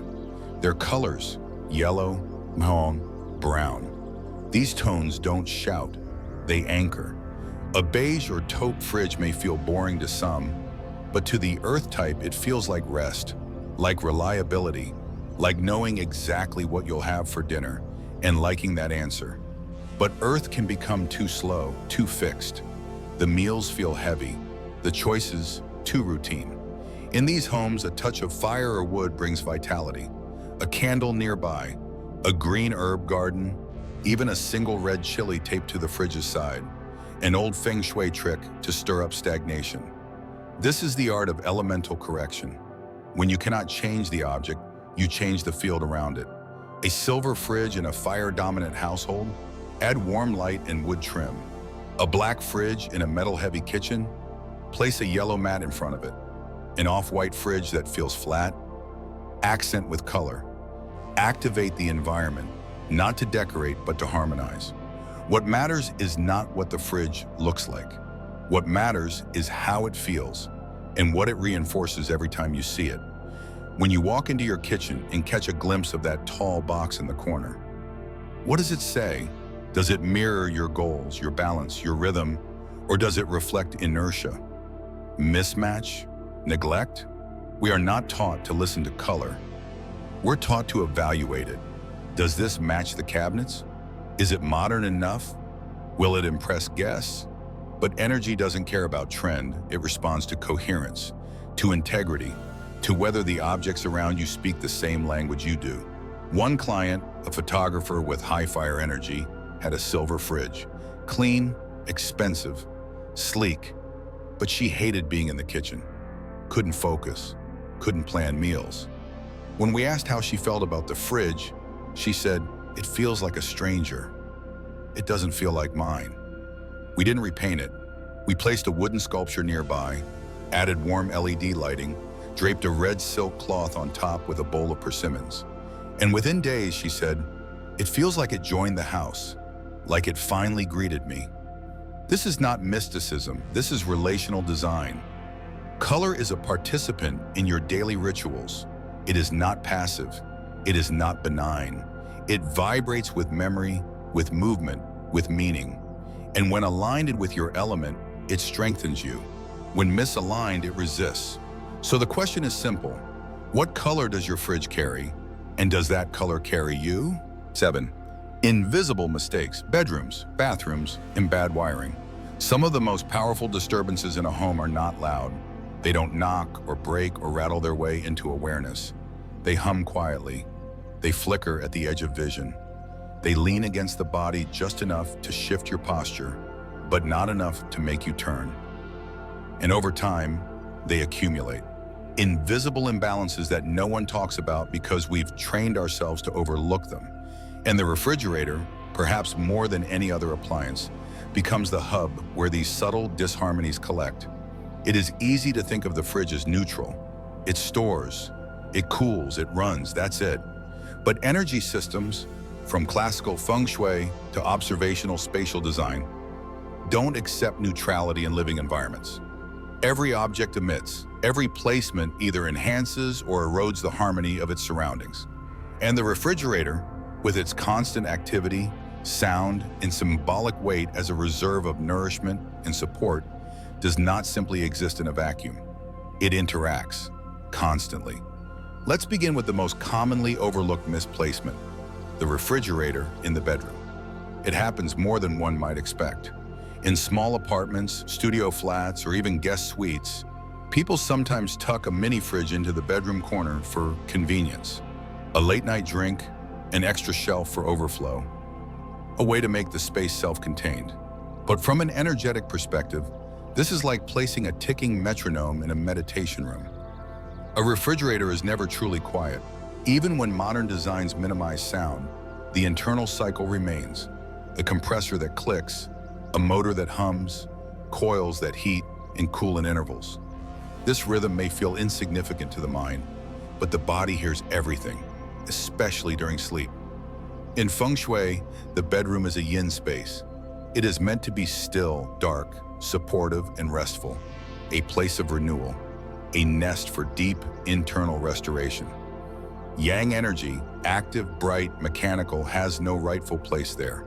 Their colors, yellow, mahogany, brown. These tones don't shout, they anchor. A beige or taupe fridge may feel boring to some, but to the earth type, it feels like rest, like reliability, like knowing exactly what you'll have for dinner and liking that answer. But earth can become too slow, too fixed. The meals feel heavy, the choices too routine. In these homes, a touch of fire or wood brings vitality. A candle nearby, a green herb garden, even a single red chili taped to the fridge's side. An old Feng Shui trick to stir up stagnation. This is the art of elemental correction. When you cannot change the object, you change the field around it. A silver fridge in a fire-dominant household? Add warm light and wood trim. A black fridge in a metal-heavy kitchen? Place a yellow mat in front of it. An off-white fridge that feels flat? Accent with color. Activate the environment, not to decorate, but to harmonize. What matters is not what the fridge looks like. What matters is how it feels and what it reinforces every time you see it. When you walk into your kitchen and catch a glimpse of that tall box in the corner, what does it say? Does it mirror your goals, your balance, your rhythm, or does it reflect inertia? Mismatch? Neglect? We are not taught to listen to color. We're taught to evaluate it. Does this match the cabinets? Is it modern enough? Will it impress guests? But energy doesn't care about trend. It responds to coherence, to integrity, to whether the objects around you speak the same language you do. One client, a photographer with high fire energy, had a silver fridge. Clean, expensive, sleek, but she hated being in the kitchen. Couldn't focus, couldn't plan meals. When we asked how she felt about the fridge, she said, "It feels like a stranger. It doesn't feel like mine." We didn't repaint it. We placed a wooden sculpture nearby, added warm LED lighting, draped a red silk cloth on top with a bowl of persimmons. And within days, she said, "It feels like it joined the house, like it finally greeted me." This is not mysticism, this is relational design. Color is a participant in your daily rituals. It is not passive, it is not benign. It vibrates with memory, with movement, with meaning. And when aligned with your element, it strengthens you. When misaligned, it resists. So the question is simple. What color does your fridge carry? And does that color carry you? 7. Invisible mistakes. Bedrooms, bathrooms, and bad wiring. Some of the most powerful disturbances in a home are not loud. They don't knock or break or rattle their way into awareness. They hum quietly. They flicker at the edge of vision. They lean against the body just enough to shift your posture, but not enough to make you turn. And over time, they accumulate. Invisible imbalances that no one talks about because we've trained ourselves to overlook them. And the refrigerator, perhaps more than any other appliance, becomes the hub where these subtle disharmonies collect. It is easy to think of the fridge as neutral. It stores, it cools, it runs, that's it. But energy systems, from classical Feng Shui to observational spatial design, don't accept neutrality in living environments. Every object emits, every placement either enhances or erodes the harmony of its surroundings. And the refrigerator, with its constant activity, sound, and symbolic weight as a reserve of nourishment and support, does not simply exist in a vacuum. It interacts, constantly. Let's begin with the most commonly overlooked misplacement, the refrigerator in the bedroom. It happens more than one might expect. In small apartments, studio flats, or even guest suites, people sometimes tuck a mini fridge into the bedroom corner for convenience. A late-night drink, an extra shelf for overflow, a way to make the space self-contained. But from an energetic perspective, this is like placing a ticking metronome in a meditation room. A refrigerator is never truly quiet. Even when modern designs minimize sound, the internal cycle remains. A compressor that clicks, a motor that hums, coils that heat and cool in intervals. This rhythm may feel insignificant to the mind, but the body hears everything, especially during sleep. In Feng Shui, the bedroom is a yin space. It is meant to be still, dark, supportive, and restful, a place of renewal, a nest for deep internal restoration. Yang energy, active, bright, mechanical, has no rightful place there.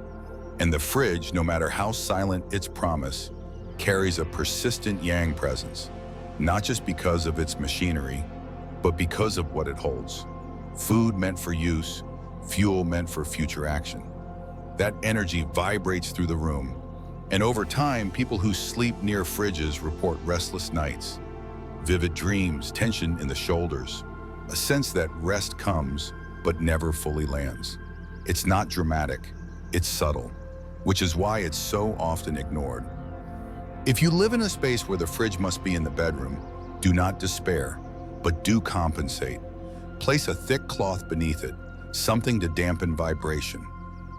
And the fridge, no matter how silent its promise, carries a persistent yang presence, not just because of its machinery, but because of what it holds. Food meant for use, fuel meant for future action. That energy vibrates through the room, and over time, people who sleep near fridges report restless nights. vivid dreams, tension in the shoulders, a sense that rest comes but never fully lands. It's not dramatic, it's subtle, which is why it's so often ignored. If you live in a space where the fridge must be in the bedroom, do not despair, but do compensate. Place a thick cloth beneath it, something to dampen vibration.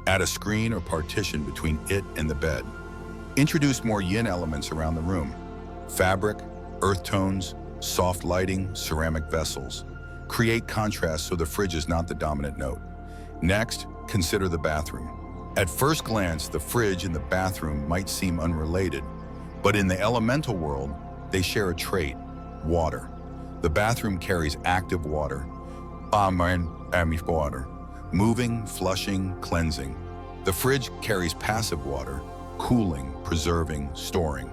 Add a screen or partition between it and the bed. Introduce more yin elements around the room. Fabric, earth tones, soft lighting, ceramic vessels. Create contrast so the fridge is not the dominant note. Next, consider the bathroom. At first glance, the fridge and the bathroom might seem unrelated, but in the elemental world, they share a trait: water. The bathroom carries active water, water, moving, flushing, cleansing. The fridge carries passive water, cooling, preserving, storing.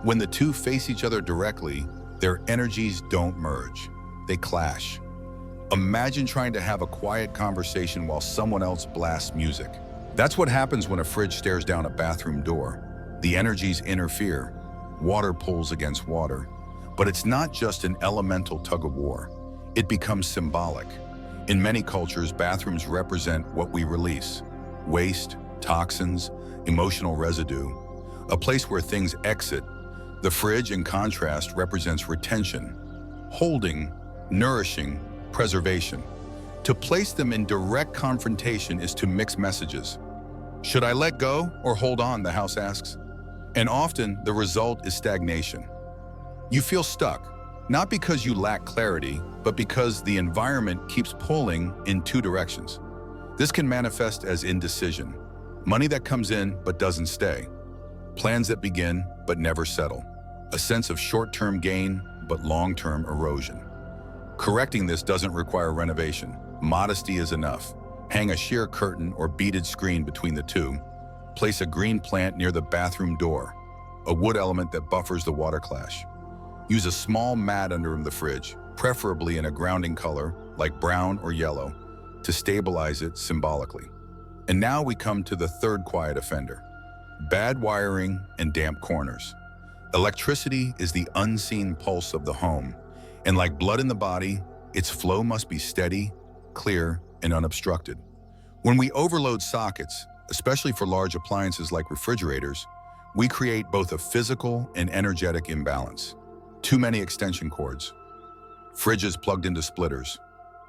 When the two face each other directly, their energies don't merge, they clash. Imagine trying to have a quiet conversation while someone else blasts music. That's what happens when a fridge stares down a bathroom door. The energies interfere, water pulls against water. But it's not just an elemental tug-of-war. It becomes symbolic. In many cultures, bathrooms represent what we release: waste, toxins, emotional residue, a place where things exit. The fridge, in contrast, represents retention, holding, nourishing, preservation. To place them in direct confrontation is to mix messages. Should I let go or hold on, the house asks. And often, the result is stagnation. You feel stuck, not because you lack clarity, but because the environment keeps pulling in two directions. This can manifest as indecision, money that comes in but doesn't stay, plans that begin but never settle, a sense of short-term gain but long-term erosion. Correcting this doesn't require renovation. Modesty is enough. Hang a sheer curtain or beaded screen between the two. Place a green plant near the bathroom door, a wood element that buffers the water clash. Use a small mat under the fridge, preferably in a grounding color like brown or yellow, to stabilize it symbolically. And now we come to the third quiet offender: bad wiring and damp corners. Electricity is the unseen pulse of the home, and like blood in the body, its flow must be steady, clear, and unobstructed. When we overload sockets, especially for large appliances like refrigerators, we create both a physical and energetic imbalance. Too many extension cords, fridges plugged into splitters,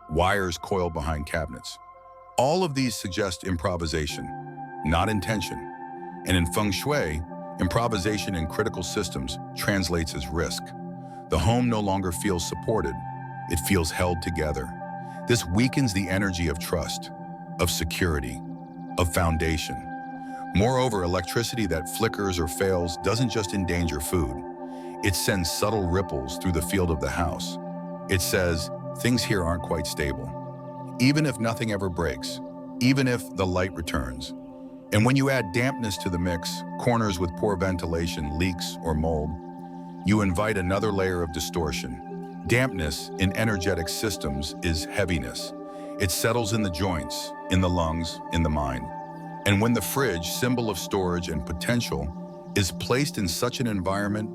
wires coiled behind cabinets. All of these suggest improvisation, not intention. And in Feng Shui, improvisation in critical systems translates as risk. The home no longer feels supported, it feels held together. This weakens the energy of trust, of security, of foundation. Moreover, electricity that flickers or fails doesn't just endanger food. It sends subtle ripples through the field of the house. It says, things here aren't quite stable. Even if nothing ever breaks, even if the light returns. And when you add dampness to the mix, corners with poor ventilation, leaks, or mold, you invite another layer of distortion. Dampness in energetic systems is heaviness. It settles in the joints, in the lungs, in the mind. And when the fridge, symbol of storage and potential, is placed in such an environment,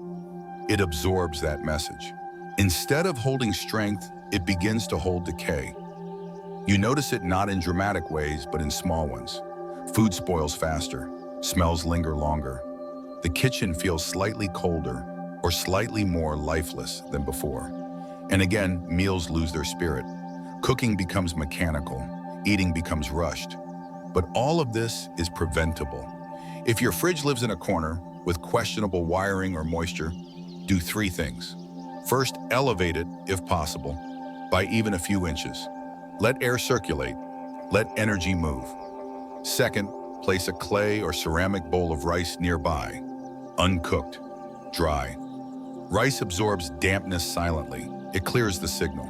it absorbs that message. Instead of holding strength, it begins to hold decay. You notice it not in dramatic ways, but in small ones. Food spoils faster, smells linger longer. The kitchen feels slightly colder or slightly more lifeless than before. And again, meals lose their spirit. Cooking becomes mechanical, eating becomes rushed. But all of this is preventable. If your fridge lives in a corner with questionable wiring or moisture, do three things. First, elevate it, if possible, by even a few inches. Let air circulate. Let energy move. Second, place a clay or ceramic bowl of rice nearby, uncooked, dry. Rice absorbs dampness silently. It clears the signal.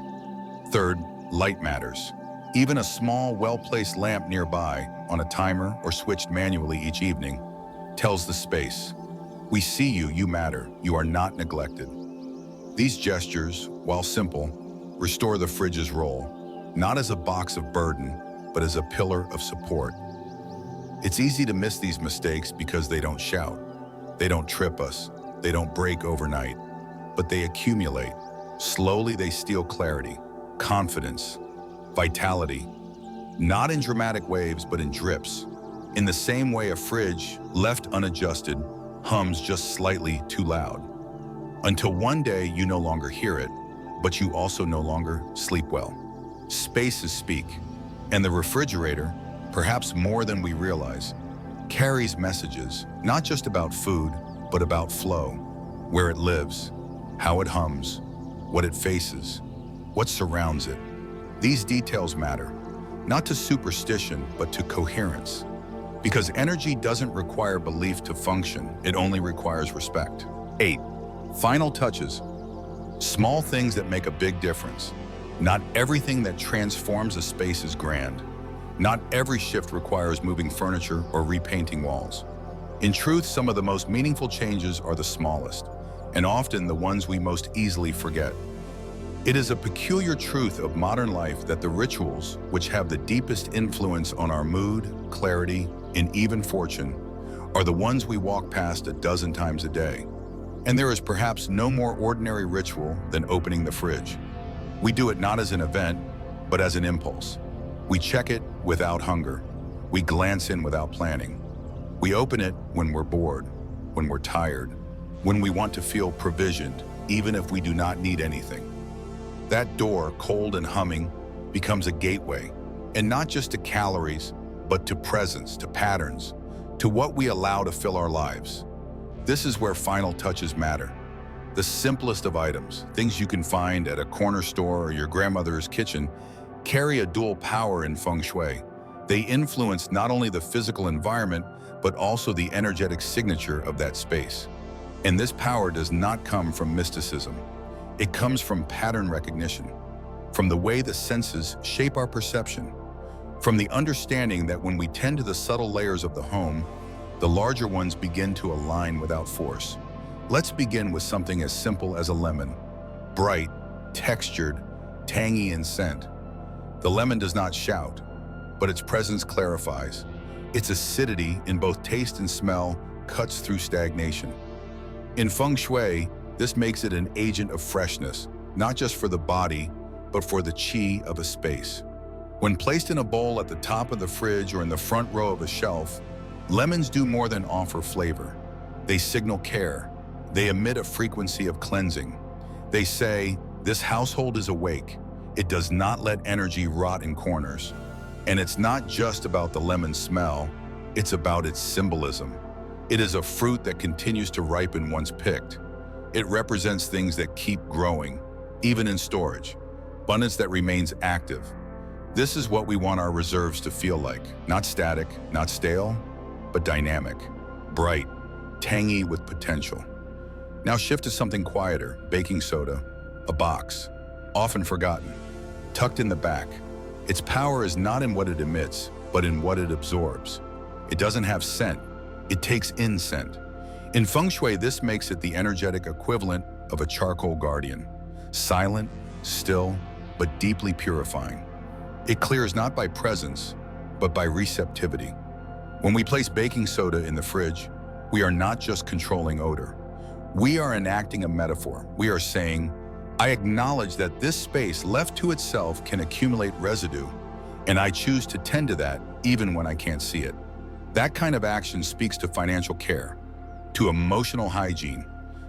Third, light matters. Even a small, well-placed lamp nearby, on a timer or switched manually each evening, tells the space, we see you, you matter, you are not neglected. These gestures, while simple, restore the fridge's role, not as a box of burden, but as a pillar of support. It's easy to miss these mistakes because they don't shout. They don't trip us. They don't break overnight, but they accumulate. Slowly they steal clarity, confidence, vitality, not in dramatic waves, but in drips. In the same way a fridge, left unadjusted, hums just slightly too loud. Until one day you no longer hear it, but you also no longer sleep well. Spaces speak, and the refrigerator, perhaps more than we realize, carries messages, not just about food, but about flow, where it lives, how it hums, what it faces, what surrounds it. These details matter, not to superstition, but to coherence. Because energy doesn't require belief to function, it only requires respect. 8. Final touches. Small things that make a big difference. Not everything that transforms a space is grand. Not every shift requires moving furniture or repainting walls. In truth, some of the most meaningful changes are the smallest, and often the ones we most easily forget. It is a peculiar truth of modern life that the rituals, which have the deepest influence on our mood, clarity, and even fortune, are the ones we walk past a dozen times a day. And there is perhaps no more ordinary ritual than opening the fridge. We do it not as an event, but as an impulse. We check it without hunger. We glance in without planning. We open it when we're bored, when we're tired, when we want to feel provisioned, even if we do not need anything. That door, cold and humming, becomes a gateway, and not just to calories, but to presence, to patterns, to what we allow to fill our lives. This is where final touches matter. The simplest of items, things you can find at a corner store or your grandmother's kitchen, carry a dual power in Feng Shui. They influence not only the physical environment, but also the energetic signature of that space. And this power does not come from mysticism. It comes from pattern recognition, from the way the senses shape our perception, from the understanding that when we tend to the subtle layers of the home, the larger ones begin to align without force. Let's begin with something as simple as a lemon. Bright, textured, tangy in scent. The lemon does not shout, but its presence clarifies. Its acidity in both taste and smell cuts through stagnation. In Feng Shui, this makes it an agent of freshness, not just for the body, but for the qi of a space. When placed in a bowl at the top of the fridge or in the front row of a shelf, lemons do more than offer flavor. They signal care. They emit a frequency of cleansing. They say, this household is awake. It does not let energy rot in corners. And it's not just about the lemon smell, it's about its symbolism. It is a fruit that continues to ripen once picked. It represents things that keep growing, even in storage, abundance that remains active. This is what we want our reserves to feel like, not static, not stale, but dynamic, bright, tangy with potential. Now shift to something quieter, baking soda, a box, often forgotten, tucked in the back. Its power is not in what it emits, but in what it absorbs. It doesn't have scent, it takes in scent. In Feng Shui, this makes it the energetic equivalent of a charcoal guardian. Silent, still, but deeply purifying. It clears not by presence, but by receptivity. When we place baking soda in the fridge, we are not just controlling odor. We are enacting a metaphor. We are saying, I acknowledge that this space left to itself can accumulate residue, and I choose to tend to that even when I can't see it. That kind of action speaks to financial care, to emotional hygiene,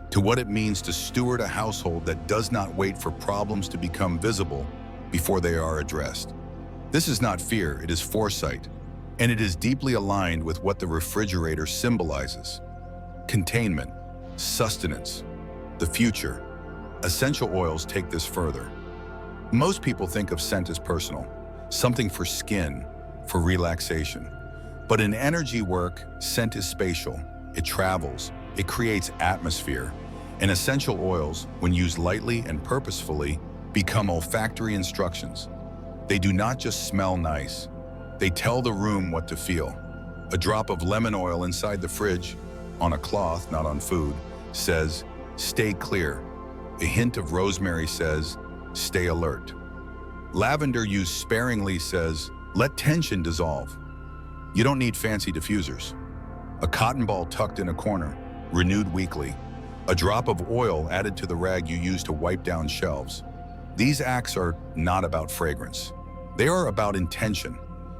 to what it means to steward a household that does not wait for problems to become visible before they are addressed. This is not fear, it is foresight, and it is deeply aligned with what the refrigerator symbolizes. Containment, sustenance, the future. Essential oils take this further. Most people think of scent as personal, something for skin, for relaxation. But in energy work, scent is spatial. It travels, it creates atmosphere. And essential oils, when used lightly and purposefully, become olfactory instructions. They do not just smell nice, they tell the room what to feel. A drop of lemon oil inside the fridge, on a cloth, not on food, says, stay clear. A hint of rosemary says, stay alert. Lavender used sparingly says, let tension dissolve. You don't need fancy diffusers. A cotton ball tucked in a corner, renewed weekly, a drop of oil added to the rag you use to wipe down shelves. These acts are not about fragrance. They are about intention.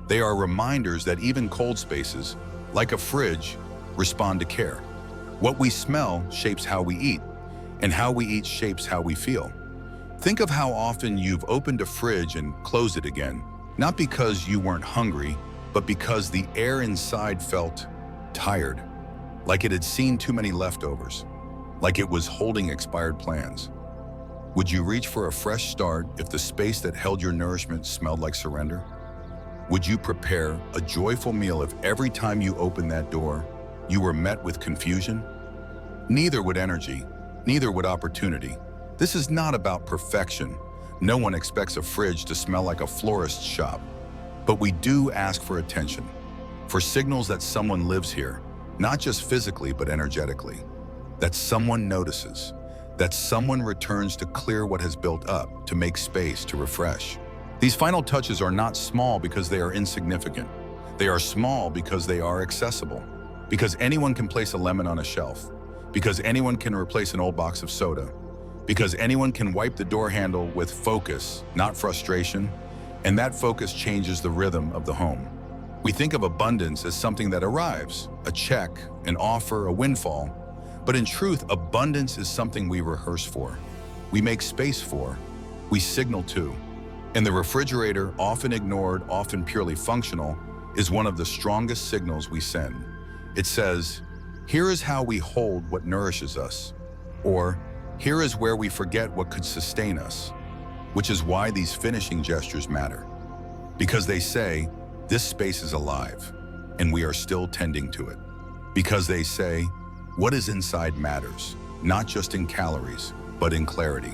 They are reminders that even cold spaces, like a fridge, respond to care. What we smell shapes how we eat, and how we eat shapes how we feel. Think of how often you've opened a fridge and closed it again, not because you weren't hungry, but because the air inside felt tired, like it had seen too many leftovers, like it was holding expired plans. Would you reach for a fresh start if the space that held your nourishment smelled like surrender? Would you prepare a joyful meal if every time you opened that door, you were met with confusion? Neither would energy, neither would opportunity. This is not about perfection. No one expects a fridge to smell like a florist's shop. But we do ask for attention, for signals that someone lives here, not just physically but energetically, that someone notices, that someone returns to clear what has built up, to make space, to refresh. These final touches are not small because they are insignificant. They are small because they are accessible, because anyone can place a lemon on a shelf, because anyone can replace an old box of soda, because anyone can wipe the door handle with focus, not frustration, and that focus changes the rhythm of the home. We think of abundance as something that arrives, a check, an offer, a windfall, but in truth, abundance is something we rehearse for, we make space for, we signal to. And the refrigerator, often ignored, often purely functional, is one of the strongest signals we send. It says, here is how we hold what nourishes us, or here is where we forget what could sustain us, which is why these finishing gestures matter. Because they say, this space is alive, and we are still tending to it. Because they say, what is inside matters, not just in calories, but in clarity.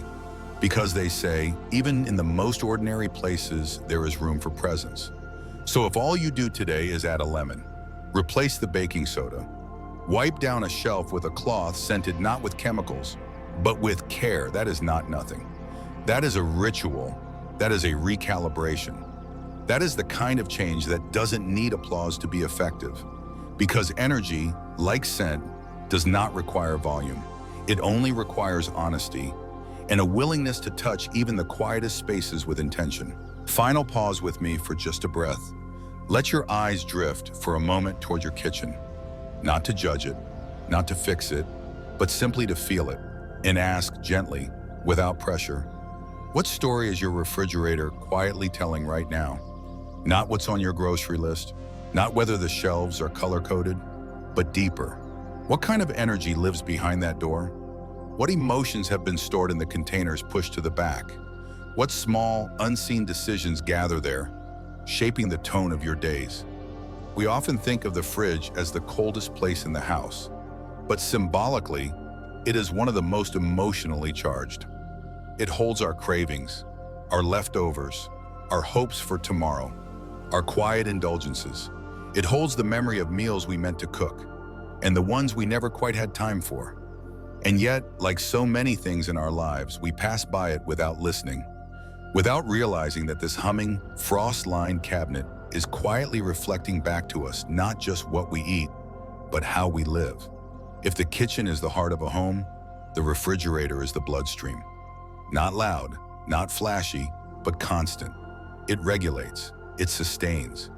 Because they say, even in the most ordinary places, there is room for presence. So if all you do today is add a lemon, replace the baking soda, wipe down a shelf with a cloth scented not with chemicals, but with care, that is not nothing. That is a ritual. That is a recalibration. That is the kind of change that doesn't need applause to be effective. Because energy, like scent, does not require volume. It only requires honesty and a willingness to touch even the quietest spaces with intention. Final pause with me for just a breath. Let your eyes drift for a moment toward your kitchen. Not to judge it, not to fix it, but simply to feel it. And ask gently, without pressure, what story is your refrigerator quietly telling right now? Not what's on your grocery list, not whether the shelves are color-coded, but deeper. What kind of energy lives behind that door? What emotions have been stored in the containers pushed to the back? What small, unseen decisions gather there, shaping the tone of your days? We often think of the fridge as the coldest place in the house, but symbolically, it is one of the most emotionally charged. It holds our cravings, our leftovers, our hopes for tomorrow, our quiet indulgences. It holds the memory of meals we meant to cook, and the ones we never quite had time for. And yet, like so many things in our lives, we pass by it without listening, without realizing that this humming, frost-lined cabinet is quietly reflecting back to us not just what we eat, but how we live. If the kitchen is the heart of a home, the refrigerator is the bloodstream. Not loud, not flashy, but constant. It regulates, it sustains,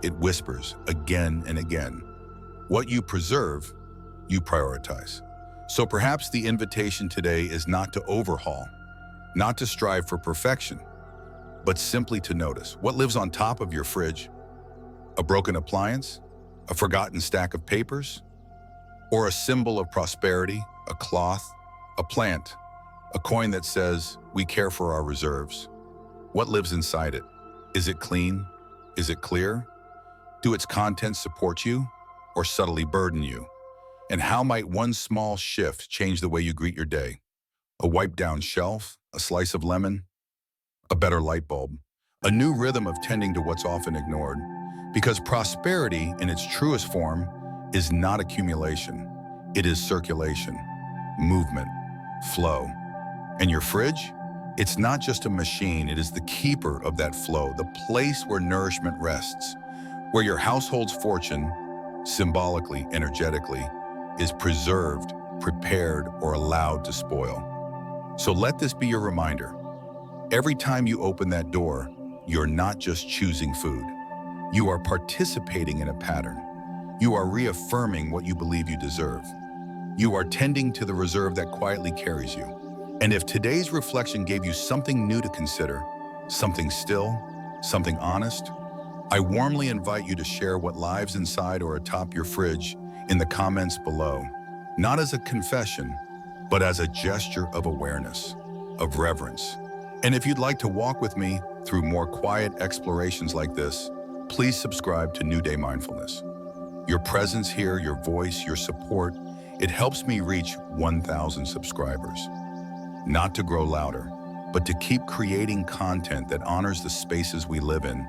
it whispers again and again. What you preserve, you prioritize. So perhaps the invitation today is not to overhaul, not to strive for perfection, but simply to notice what lives on top of your fridge. A broken appliance, a forgotten stack of papers, or a symbol of prosperity, a cloth, a plant, a coin that says, we care for our reserves. What lives inside it? Is it clean? Is it clear? Do its contents support you or subtly burden you? And how might one small shift change the way you greet your day? A wiped down shelf, a slice of lemon, a better light bulb, a new rhythm of tending to what's often ignored. Because prosperity in its truest form is not accumulation, it is circulation, movement, flow. And your fridge? It's not just a machine, it is the keeper of that flow, the place where nourishment rests, where your household's fortune, symbolically, energetically, is preserved prepared, or allowed to spoil. So let this be your reminder. Every time you open that door, you're not just choosing food. You are participating in a pattern. You are reaffirming what you believe you deserve. You are tending to the reserve that quietly carries you. And if today's reflection gave you something new to consider, something still, something honest, I warmly invite you to share what lives inside or atop your fridge in the comments below, not as a confession, but as a gesture of awareness, of reverence. And if you'd like to walk with me through more quiet explorations like this, please subscribe to New Day Mindfulness. Your presence here, your voice, your support, it helps me reach 1,000 subscribers. Not to grow louder, but to keep creating content that honors the spaces we live in,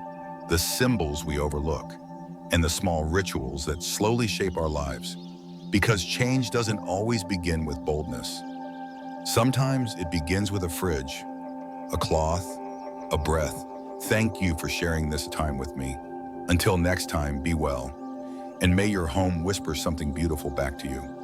the symbols we overlook, and the small rituals that slowly shape our lives. Because change doesn't always begin with boldness. Sometimes it begins with a fridge, a cloth, a breath. Thank you for sharing this time with me. Until next time, be well, and may your home whisper something beautiful back to you.